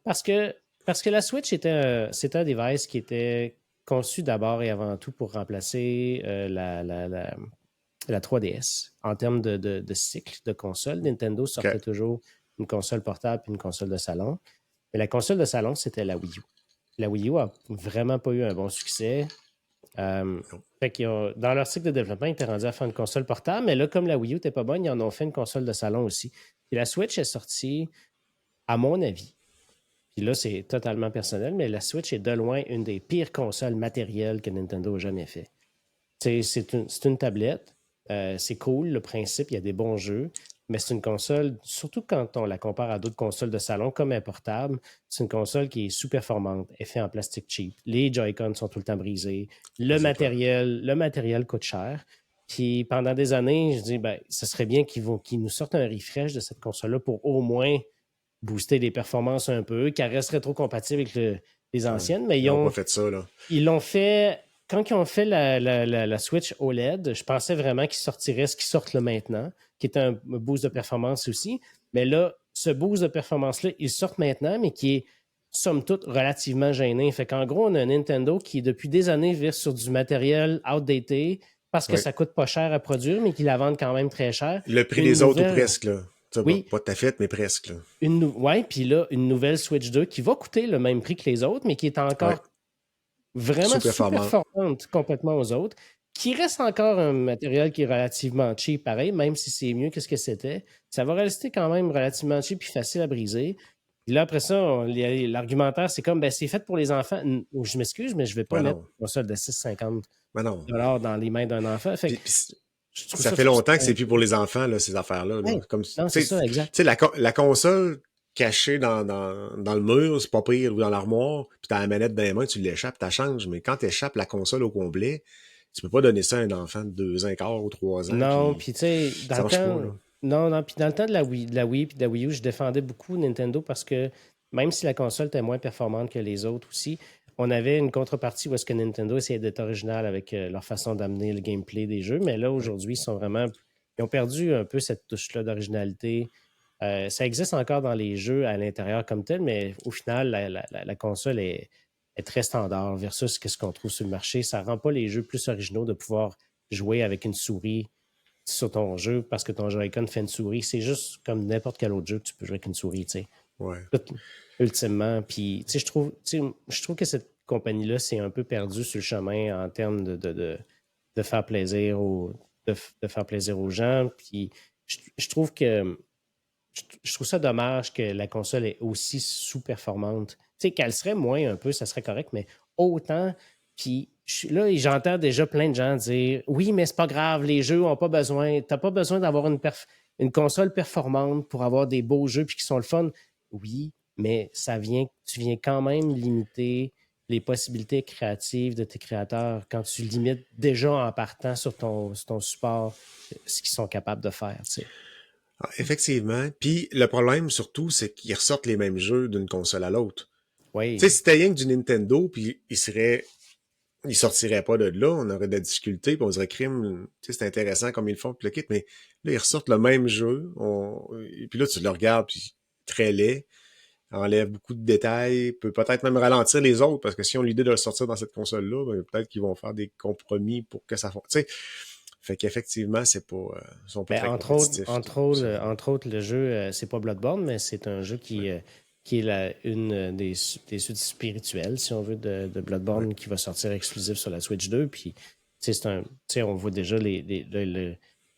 Parce que la Switch c'était un device qui était conçu d'abord et avant tout pour remplacer la 3DS. En termes de cycle de console, Nintendo sortait toujours une console portable et une console de salon. Mais la console de salon, c'était la Wii U. La Wii U a vraiment pas eu un bon succès. Fait dans leur cycle de développement, ils étaient rendus à faire une console portable, mais là, comme la Wii U n'était pas bonne, ils en ont fait une console de salon aussi. Puis la Switch est sortie, à mon avis, puis là, c'est totalement personnel, mais la Switch est de loin une des pires consoles matérielles que Nintendo a jamais fait. C'est une tablette. C'est cool, le principe, il y a des bons jeux, mais c'est une console, surtout quand on la compare à d'autres consoles de salon comme un portable, c'est une console qui est sous-performante, elle est faite en plastique cheap. Les Joy-Con sont tout le temps brisés. Le matériel coûte cher. Puis pendant des années, je dis, ben, ce serait bien qu'ils nous sortent un refresh de cette console-là pour au moins booster les performances un peu, qu'elle reste rétro-compatible avec les anciennes. Mais ils n'ont pas fait ça, là. Ils l'ont fait. Quand ils ont fait la Switch OLED, je pensais vraiment qu'ils sortiraient ce qui sortent là maintenant, qui est un boost de performance aussi. Mais là, ce boost de performance-là, ils sortent maintenant, mais qui est, somme toute, relativement gêné. Fait qu'en gros, on a un Nintendo qui, depuis des années, vire sur du matériel outdated parce que ça coûte pas cher à produire, mais qui la vendent quand même très cher. Le prix des autres ou presque, là. Oui. Pas tout à fait, mais presque. Oui, puis là, une nouvelle Switch 2 qui va coûter le même prix que les autres, mais qui est encore vraiment super performante complètement aux autres, qui reste encore un matériel qui est relativement cheap, pareil, même si c'est mieux que ce que c'était. Ça va rester quand même relativement cheap et facile à briser. Puis là, après ça, l'argumentaire, c'est comme, ben, c'est fait pour les enfants. Je m'excuse, mais je ne vais pas Ben mettre non, une console de 6,50 ben non. dans les mains d'un enfant. Fait que Puis je trouve ça ça fait longtemps que frustrant un c'est plus peu. pour les enfants, là, ces affaires-là. Là. Ouais. Comme, tu Non, c'est ça, exact. sais, la console cachée dans le mur, c'est pas pire, ou dans l'armoire, puis t'as la manette dans les mains, tu l'échappes, t'as changes, mais quand t'échappes la console au complet, tu peux pas donner ça à un enfant de 2 ans et quart ou 3 ans, Non, puis puis tu sais, dans ça le marche pas, temps, là. non, non, puis dans le temps de la Wii puis de la Wii U, je défendais beaucoup Nintendo parce que même si la console était moins performante que les autres aussi, on avait une contrepartie où est-ce que Nintendo essayait d'être original avec leur façon d'amener le gameplay des jeux, mais là, Ouais. aujourd'hui, ils ont perdu un peu cette touche-là d'originalité. Ça existe encore dans les jeux à l'intérieur comme tel, mais au final, la console est très standard versus ce qu'on trouve sur le marché. Ça rend pas les jeux plus originaux de pouvoir jouer avec une souris sur ton jeu parce que ton Joy-Con fait une souris. C'est juste comme n'importe quel autre jeu que tu peux jouer avec une souris, tu sais. Ouais. Ultimement. Puis, tu sais, je trouve que cette compagnie-là s'est un peu perdue sur le chemin en termes de faire plaisir de faire plaisir aux gens. Puis, je trouve que je trouve ça dommage que la console est aussi sous-performante. Tu sais, qu'elle serait moins un peu, ça serait correct, mais autant. Puis là, j'entends déjà plein de gens dire oui, mais c'est pas grave, les jeux ont pas besoin. T'as pas besoin d'avoir une console performante pour avoir des beaux jeux puis qui sont le fun. Oui, mais tu viens quand même limiter les possibilités créatives de tes créateurs quand tu limites déjà en partant sur ton support ce qu'ils sont capables de faire. Tu sais. Ah, effectivement. Puis le problème, surtout, c'est qu'ils ressortent les mêmes jeux d'une console à l'autre. Tu sais, Oui. si c'était rien que du Nintendo, puis ils sortiraient pas de là, on aurait de la difficulté, puis on dirait crime, tu sais, c'est intéressant comme ils le font, puis le kit, mais là, ils ressortent le même jeu, et puis là, tu le regardes, puis très laid, enlève beaucoup de détails, peut peut-être même ralentir les autres, parce que si on a l'idée de le sortir dans cette console-là, ben, peut-être qu'ils vont faire des compromis pour que ça fonctionne. Tu sais, fait qu'effectivement, ils sont pas Ben, très compétitifs. entre autres, le jeu, c'est pas Bloodborne, mais c'est un jeu Ouais, qui est une des suites spirituelles, si on veut, de ouais. Bloodborne qui va sortir exclusif sur la Switch 2. Puis, tu sais, on voit déjà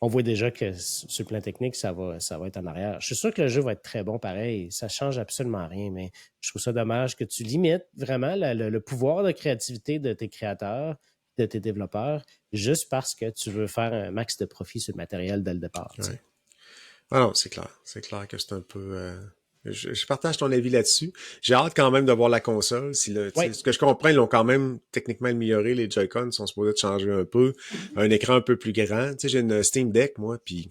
on voit déjà que sur le plan technique, ça va être en arrière. Je suis sûr que le jeu va être très bon pareil. Ça change absolument rien, mais je trouve ça dommage que tu limites vraiment le pouvoir de créativité de tes créateurs, de tes développeurs juste parce que tu veux faire un max de profit sur le matériel dès le départ. Tu Ouais. sais. Ah non, c'est clair. C'est clair que c'est un peu. Je partage ton avis là-dessus. J'ai hâte quand même de voir la console. Si tu Oui, sais, ce que je comprends, ils l'ont quand même techniquement amélioré. Les Joy-Con sont supposés de changer un peu. Un écran un peu plus grand. Tu sais, j'ai une Steam Deck, moi, puis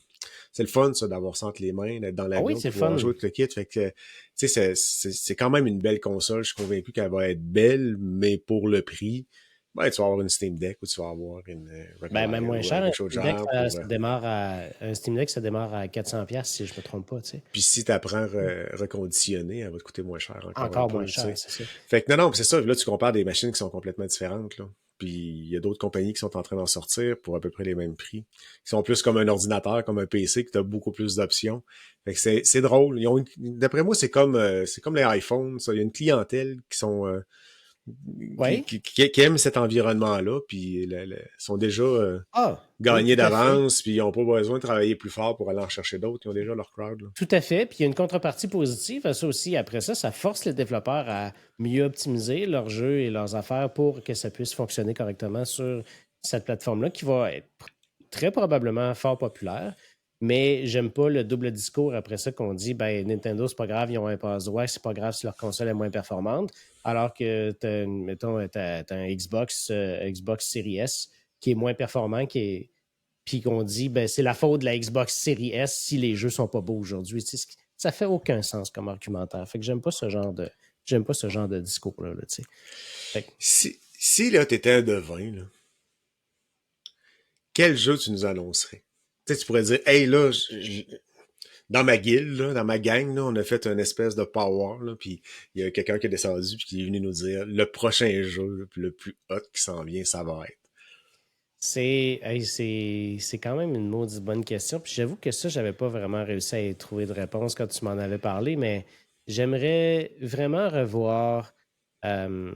c'est le fun, ça, d'avoir ça entre les mains, d'être dans ah oui, l'avion, c'est puis le pouvoir fun. jouer avec le kit. Fait que, tu sais, c'est quand même une belle console. Je suis convaincu qu'elle va être belle, mais pour le prix, ben, tu vas avoir une Steam Deck ou tu vas avoir une Ben, même Rockawire moins ou cher, quelque chose de genre pour. Un Steam Deck, ça démarre à 400$ si je ne me trompe pas. Tu sais. Puis si tu apprends à reconditionner, elle va te coûter moins cher encore un Encore peu, moins tu cher, sais. c'est ça. Fait que non, c'est ça. Là, tu compares des machines qui sont complètement différentes, là. Puis il y a d'autres compagnies qui sont en train d'en sortir pour à peu près les mêmes prix. Qui sont plus comme un ordinateur, comme un PC, qui a beaucoup plus d'options. Fait que c'est drôle. D'après moi, c'est comme les iPhones, ça. Il y a une clientèle Oui. qui aime cet environnement-là, puis sont déjà Ah, oui, gagnés tout à fait. d'avance, puis ils n'ont pas besoin de travailler plus fort pour aller en chercher d'autres. Ils ont déjà leur crowd, là. Tout à fait. Puis il y a une contrepartie positive à ça aussi. Après ça, ça force les développeurs à mieux optimiser leurs jeux et leurs affaires pour que ça puisse fonctionner correctement sur cette plateforme-là qui va être très probablement fort populaire. Mais j'aime pas le double discours après ça qu'on dit ben Nintendo, c'est pas grave, ils ont un passe-droit, c'est pas grave si leur console est moins performante. Alors que mettons, t'as un Xbox Series S qui est moins performant, puis qu'on dit ben, c'est la faute de la Xbox Series S si les jeux sont pas beaux aujourd'hui. Tu sais, ça fait aucun sens comme argumentaire. Fait que j'aime pas ce genre de discours-là. Là, tu sais. Fait que, Si là, t'étais un devin, là, quel jeu tu nous annoncerais? Tu sais, tu pourrais dire, hey, là, dans ma guilde, là, dans ma gang, là, on a fait une espèce de power, là, puis il y a quelqu'un qui est descendu puis qui est venu nous dire, le prochain jeu, là, puis le plus hot qui s'en vient, ça va être. c'est quand même une maudite bonne question. Puis j'avoue que ça, j'avais pas vraiment réussi à y trouver de réponse quand tu m'en avais parlé, mais j'aimerais vraiment euh,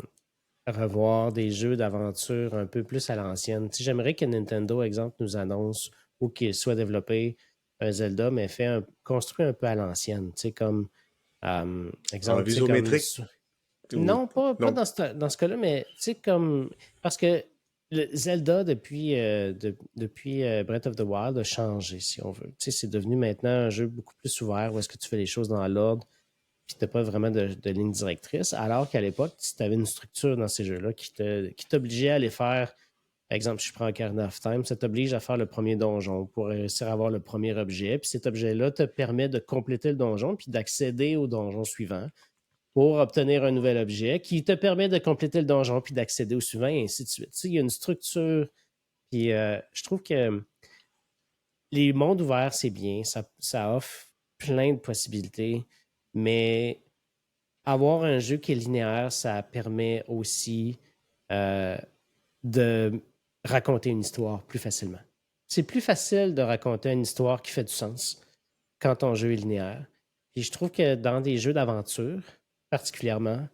revoir des jeux d'aventure un peu plus à l'ancienne. Tu sais, j'aimerais que Nintendo, exemple, nous annonce ou qu'il soit développé un Zelda, mais construit un peu à l'ancienne. Tu sais, comme Exemple, tu sais, comme... Isométrique ou Non, pas non? dans ce cas-là, mais tu sais, comme... Parce que Zelda, depuis Breath of the Wild, a changé, si on veut. Tu sais, c'est devenu maintenant un jeu beaucoup plus ouvert où est-ce que tu fais les choses dans l'ordre puis tu n'as pas vraiment de ligne directrice. Alors qu'à l'époque, tu avais une structure dans ces jeux-là qui t'obligeait à aller faire... Par exemple, si je prends Ocarina of Time, ça t'oblige à faire le premier donjon pour réussir à avoir le premier objet. Puis cet objet-là te permet de compléter le donjon puis d'accéder au donjon suivant pour obtenir un nouvel objet qui te permet de compléter le donjon puis d'accéder au suivant et ainsi de suite. Tu sais, il y a une structure. Puis je trouve que les mondes ouverts, c'est bien. Ça offre plein de possibilités. Mais avoir un jeu qui est linéaire, ça permet aussi euh, de raconter une histoire plus facilement. C'est plus facile de raconter une histoire qui fait du sens quand ton jeu est linéaire. Puis je trouve que dans des jeux d'aventure, particulièrement,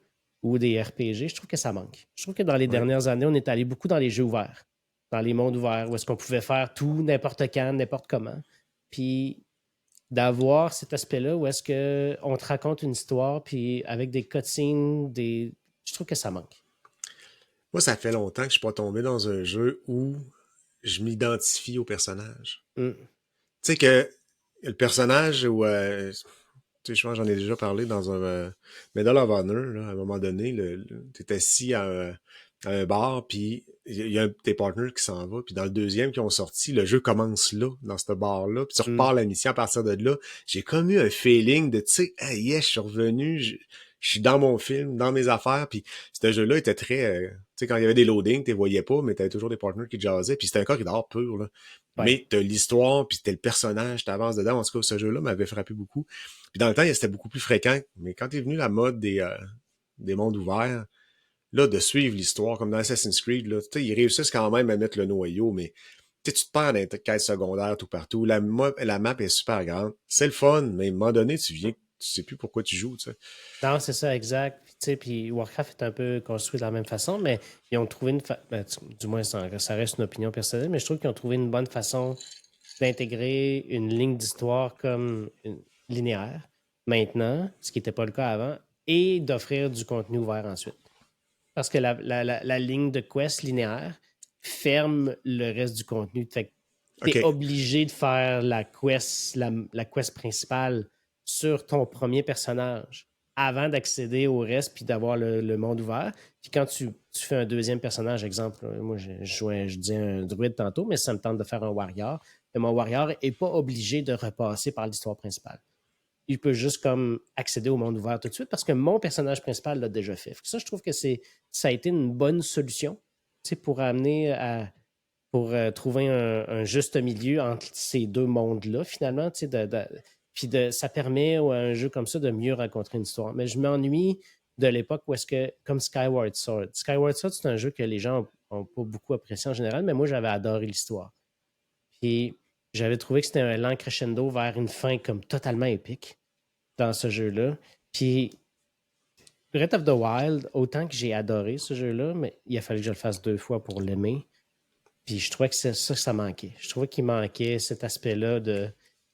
ou des RPG, je trouve que ça manque. Je trouve que dans les Oui. dernières années, on est allé beaucoup dans les jeux ouverts, dans les mondes ouverts, où est-ce qu'on pouvait faire tout, n'importe quand, n'importe comment. Puis d'avoir cet aspect-là où est-ce qu'on te raconte une histoire, puis avec des cutscenes, je trouve que ça manque. Moi, ça fait longtemps que je suis pas tombé dans un jeu où je m'identifie au personnage. Mm. Tu sais que le personnage où tu sais, je pense que j'en ai déjà parlé dans un Medal of Honor, là, à un moment donné, tu es assis à un bar, puis il y a un de tes partners qui s'en va, puis dans le deuxième qui ont sorti, le jeu commence là, dans ce bar-là, puis tu repars la mission à partir de là. J'ai comme eu un feeling de, tu sais, hey, yes, je suis revenu, je suis dans mon film, dans mes affaires, puis ce jeu-là était très... tu sais, quand il y avait des loadings, tu les voyais pas, mais t'avais toujours des partners qui jazzaient, puis c'était un corridor pur, là. Ouais. Mais t'as l'histoire, puis t'as le personnage, t'avances dedans. En tout cas, ce jeu-là m'avait frappé beaucoup. Puis dans le temps, c'était beaucoup plus fréquent. Mais quand est venu la mode des mondes ouverts, là, de suivre l'histoire, comme dans Assassin's Creed, là, ils réussissent quand même à mettre le noyau, mais tu te perds dans les quêtes secondaires tout partout. La map est super grande. C'est le fun, mais à un moment donné, tu sais plus pourquoi tu joues, tu sais. Non, c'est ça, exact. Puis Warcraft est un peu construit de la même façon, mais ils ont trouvé du moins, ça reste une opinion personnelle, mais je trouve qu'ils ont trouvé une bonne façon d'intégrer une ligne d'histoire comme linéaire maintenant, ce qui n'était pas le cas avant, et d'offrir du contenu ouvert ensuite. Parce que la ligne de quest linéaire ferme le reste du contenu. Fait que tu es OK. obligé de faire la quest principale sur ton premier personnage avant d'accéder au reste puis d'avoir le monde ouvert. Puis quand tu fais un deuxième personnage, exemple, moi je disais un druide tantôt, mais ça me tente de faire un warrior. Et mon warrior n'est pas obligé de repasser par l'histoire principale. Il peut juste comme accéder au monde ouvert tout de suite parce que mon personnage principal l'a déjà fait. Ça, je trouve que ça a été une bonne solution pour amener pour trouver un juste milieu entre ces deux mondes-là, finalement. Puis ça permet à un jeu comme ça de mieux raconter une histoire. Mais je m'ennuie de l'époque où est-ce que, comme Skyward Sword. Skyward Sword, c'est un jeu que les gens n'ont pas beaucoup apprécié en général, mais moi, j'avais adoré l'histoire. Puis j'avais trouvé que c'était un lent crescendo vers une fin comme totalement épique dans ce jeu-là. Puis Breath of the Wild, autant que j'ai adoré ce jeu-là, mais il a fallu que je le fasse 2 fois pour l'aimer. Puis je trouvais que c'est ça que ça manquait. Je trouvais qu'il manquait cet aspect-là de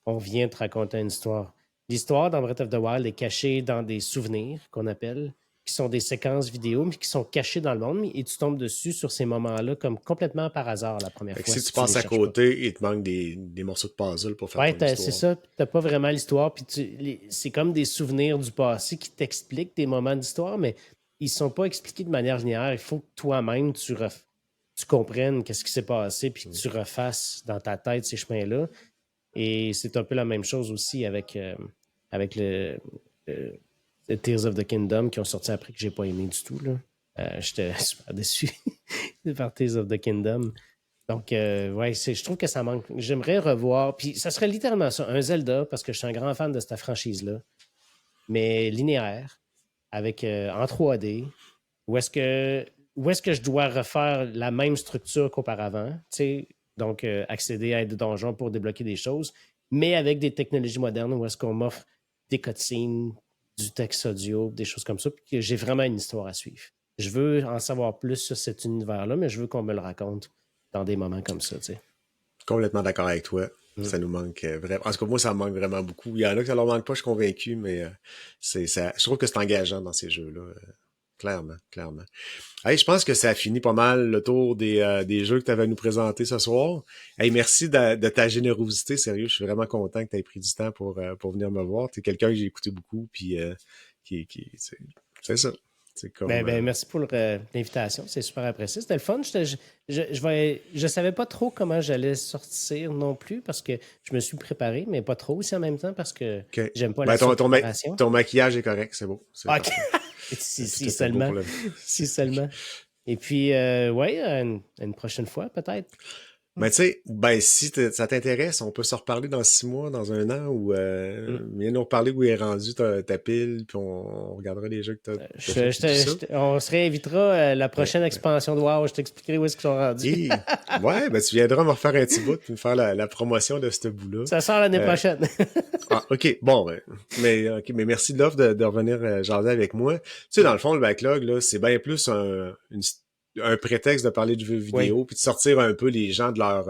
on vient te raconter une histoire. L'histoire dans Breath of the Wild est cachée dans des souvenirs qu'on appelle, qui sont des séquences vidéo, mais qui sont cachées dans le monde, et tu tombes dessus sur ces moments-là comme complètement par hasard la première Fait que fois si si tu tu les passes à cherches pas. côté, il te manque des morceaux de puzzle pour faire Ouais, ton c'est histoire. ça. T'as pas vraiment l'histoire. Puis c'est comme des souvenirs du passé qui t'expliquent des moments d'histoire, mais ils sont pas expliqués de manière linéaire. Il faut que toi-même, tu comprennes qu'est-ce qui s'est passé, puis que tu refasses dans ta tête ces chemins-là. Et c'est un peu la même chose aussi avec le Tears of the Kingdom qui ont sorti après que j'ai pas aimé du tout. Là. J'étais super déçu par Tears of the Kingdom. Donc, ouais, je trouve que ça manque. J'aimerais revoir. Puis, ça serait littéralement ça, un Zelda, parce que je suis un grand fan de cette franchise-là, mais linéaire, avec en 3D, où est-ce que je dois refaire la même structure qu'auparavant, tu sais, donc accéder à des donjons pour débloquer des choses, mais avec des technologies modernes, où est-ce qu'on m'offre des cutscenes, du texte audio, des choses comme ça, puis que j'ai vraiment une histoire à suivre. Je veux en savoir plus sur cet univers-là, mais je veux qu'on me le raconte dans des moments comme ça, tu sais. Complètement d'accord avec toi. Mm. Ça nous manque vraiment. En tout cas, moi, ça me manque vraiment beaucoup. Il y en a que ça leur manque pas, je suis convaincu, mais c'est ça. Je trouve que c'est engageant dans ces jeux-là. Clairement, clairement. Hey, je pense que ça a fini pas mal le tour des jeux que tu avais à nous présenter ce soir. Hey, merci de ta générosité, sérieux. Je suis vraiment content que tu aies pris du temps pour venir me voir. Tu es quelqu'un que j'ai écouté beaucoup, puis c'est ça. C'est comme... Merci pour l'invitation. C'est super apprécié. C'était le fun. Je savais pas trop comment j'allais sortir non plus parce que je me suis préparé, mais pas trop aussi en même temps parce que OK. j'aime pas la Ben, surpréparation. ton maquillage est correct, c'est beau. C'est OK. parfait. Si Tout était beau seulement. pour le... Si seulement. Et puis, ouais, une prochaine fois, peut-être. Mais tu sais, ben si ça t'intéresse, on peut se reparler dans 6 mois, dans un an, ou Mm. viens nous reparler où est rendue ta pile, puis on regardera les jeux que t'as fait et tout ça. On se réinvitera la Ouais, prochaine ouais. expansion de WoW. Je t'expliquerai où est-ce qu'ils sont rendus. Ouais, ben tu viendras me refaire un petit bout, puis me faire la promotion de ce bout-là. Ça sort l'année prochaine. Ok, bon, ben, mais merci de l'offre de revenir jaser avec moi. Tu sais, dans le fond, le backlog, là, c'est bien plus un prétexte de parler de jeux Oui. vidéo, puis de sortir un peu les gens de leur...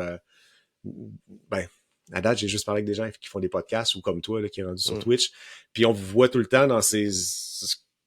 ben, à date, j'ai juste parlé avec des gens qui font des podcasts ou comme toi, là, qui est rendu sur Mm. Twitch. Puis on vous voit tout le temps dans ces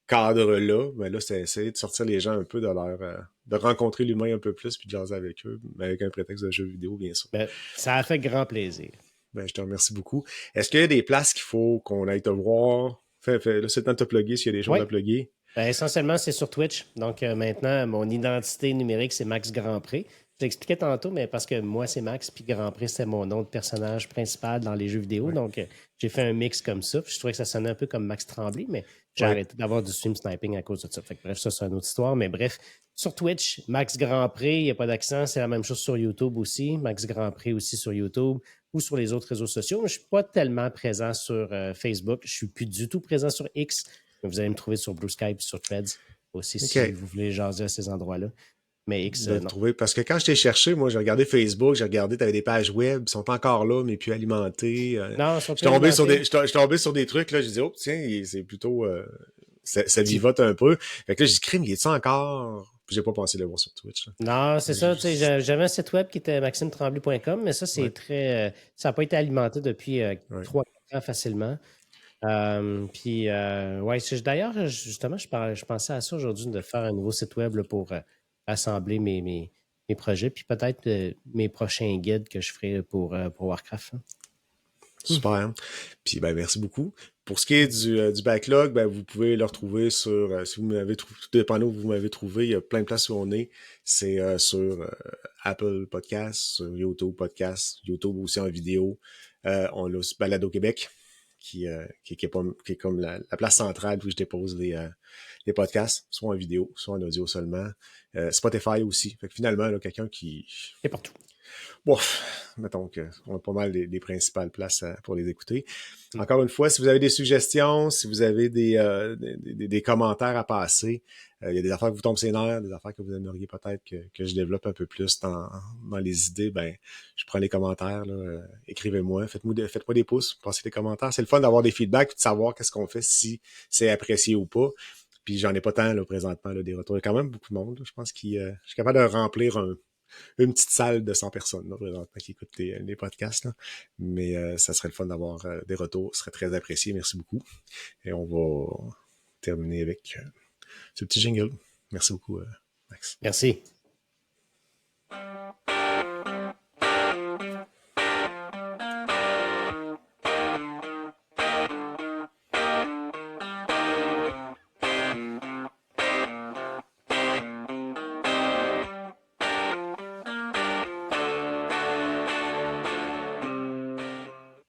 cadres-là. Mais là, c'est essayer de sortir les gens un peu de leur... de rencontrer l'humain un peu plus, puis de jaser avec eux, mais avec un prétexte de jeux vidéo, bien sûr. Ça a fait grand plaisir. Ben, je te remercie beaucoup. Est-ce qu'il y a des places qu'il faut qu'on aille te voir? Là, c'est le temps de te plugger s'il y a des choses Oui. à plugger. Essentiellement, c'est sur Twitch. Donc maintenant, mon identité numérique, c'est Max Grandpré. Je t'expliquais tantôt, mais parce que moi, c'est Max, puis Grandpré, c'est mon nom de personnage principal dans les jeux vidéo. Ouais. Donc, j'ai fait un mix comme ça. Puis je trouvais que ça sonnait un peu comme Max Tremblay, mais j'ai Ouais. arrêté d'avoir du stream sniping à cause de ça. Fait que, bref, ça, c'est une autre histoire. Mais bref, sur Twitch, Max Grandpré, il n'y a pas d'accent. C'est la même chose sur YouTube aussi. Max Grandpré aussi sur YouTube ou sur les autres réseaux sociaux. Mais je ne suis pas tellement présent sur Facebook. Je ne suis plus du tout présent sur X. Mais vous allez me trouver sur Blue Skype, sur Threads aussi, si OK. vous voulez jaser à ces endroits-là. Mais X, De le non. trouver. Parce que quand je t'ai cherché, moi, j'ai regardé Facebook, j'ai regardé, t'avais des pages web, ils sont encore là, mais plus alimentées. Non, ils sont Je plus suis tombé sur alimentés. je suis tombé sur des trucs, là, j'ai dit, oh, tiens, c'est plutôt, ça Petit- vivote un peu. Fait que là, j'ai dit, crime, il est-tu encore? Puis j'ai pas pensé le voir sur Twitch, là. Non, c'est ça. Tu sais, j'avais un site web qui était maximetremblay.com, mais ça, c'est Ouais, très. Ça n'a pas été alimenté depuis ouais. 3-4 ans facilement. Puis, ouais, d'ailleurs, justement, je pensais à ça aujourd'hui de faire un nouveau site web là, pour assembler mes projets, puis peut-être mes prochains guides que je ferai pour Warcraft, hein. Super. Puis ben merci beaucoup. Pour ce qui est du backlog, ben vous pouvez le retrouver sur si vous m'avez trouvé, tout dépendant où vous m'avez trouvé, il y a plein de places où on est. C'est sur Apple Podcast, sur YouTube Podcast, YouTube aussi en vidéo. On a aussi Balado Québec, qui est comme la place centrale où je dépose les podcasts, soit en vidéo, soit en audio seulement. Spotify aussi. Fait que finalement, là, quelqu'un qui Et partout. bon, mettons qu'on a pas mal des principales places pour les écouter. Mm. Encore une fois, si vous avez des suggestions, si vous avez des commentaires à passer, il y a des affaires qui vous tombent sur les nerfs, des affaires que vous aimeriez peut-être que je développe un peu plus dans les idées, ben je prends les commentaires, là, écrivez-moi, faites-moi des pouces, passez des commentaires. C'est le fun d'avoir des feedbacks, de savoir qu'est-ce qu'on fait, si c'est apprécié ou pas. Puis j'en ai pas tant là, présentement là, des retours. Il y a quand même beaucoup de monde. Là. Je pense que je suis capable de remplir une petite salle de 100 personnes là, présentement qui écoutent les podcasts. Là. Mais ça serait le fun d'avoir des retours. Ce serait très apprécié. Merci beaucoup. Et on va terminer avec ce petit jingle. Merci beaucoup, Max. Merci.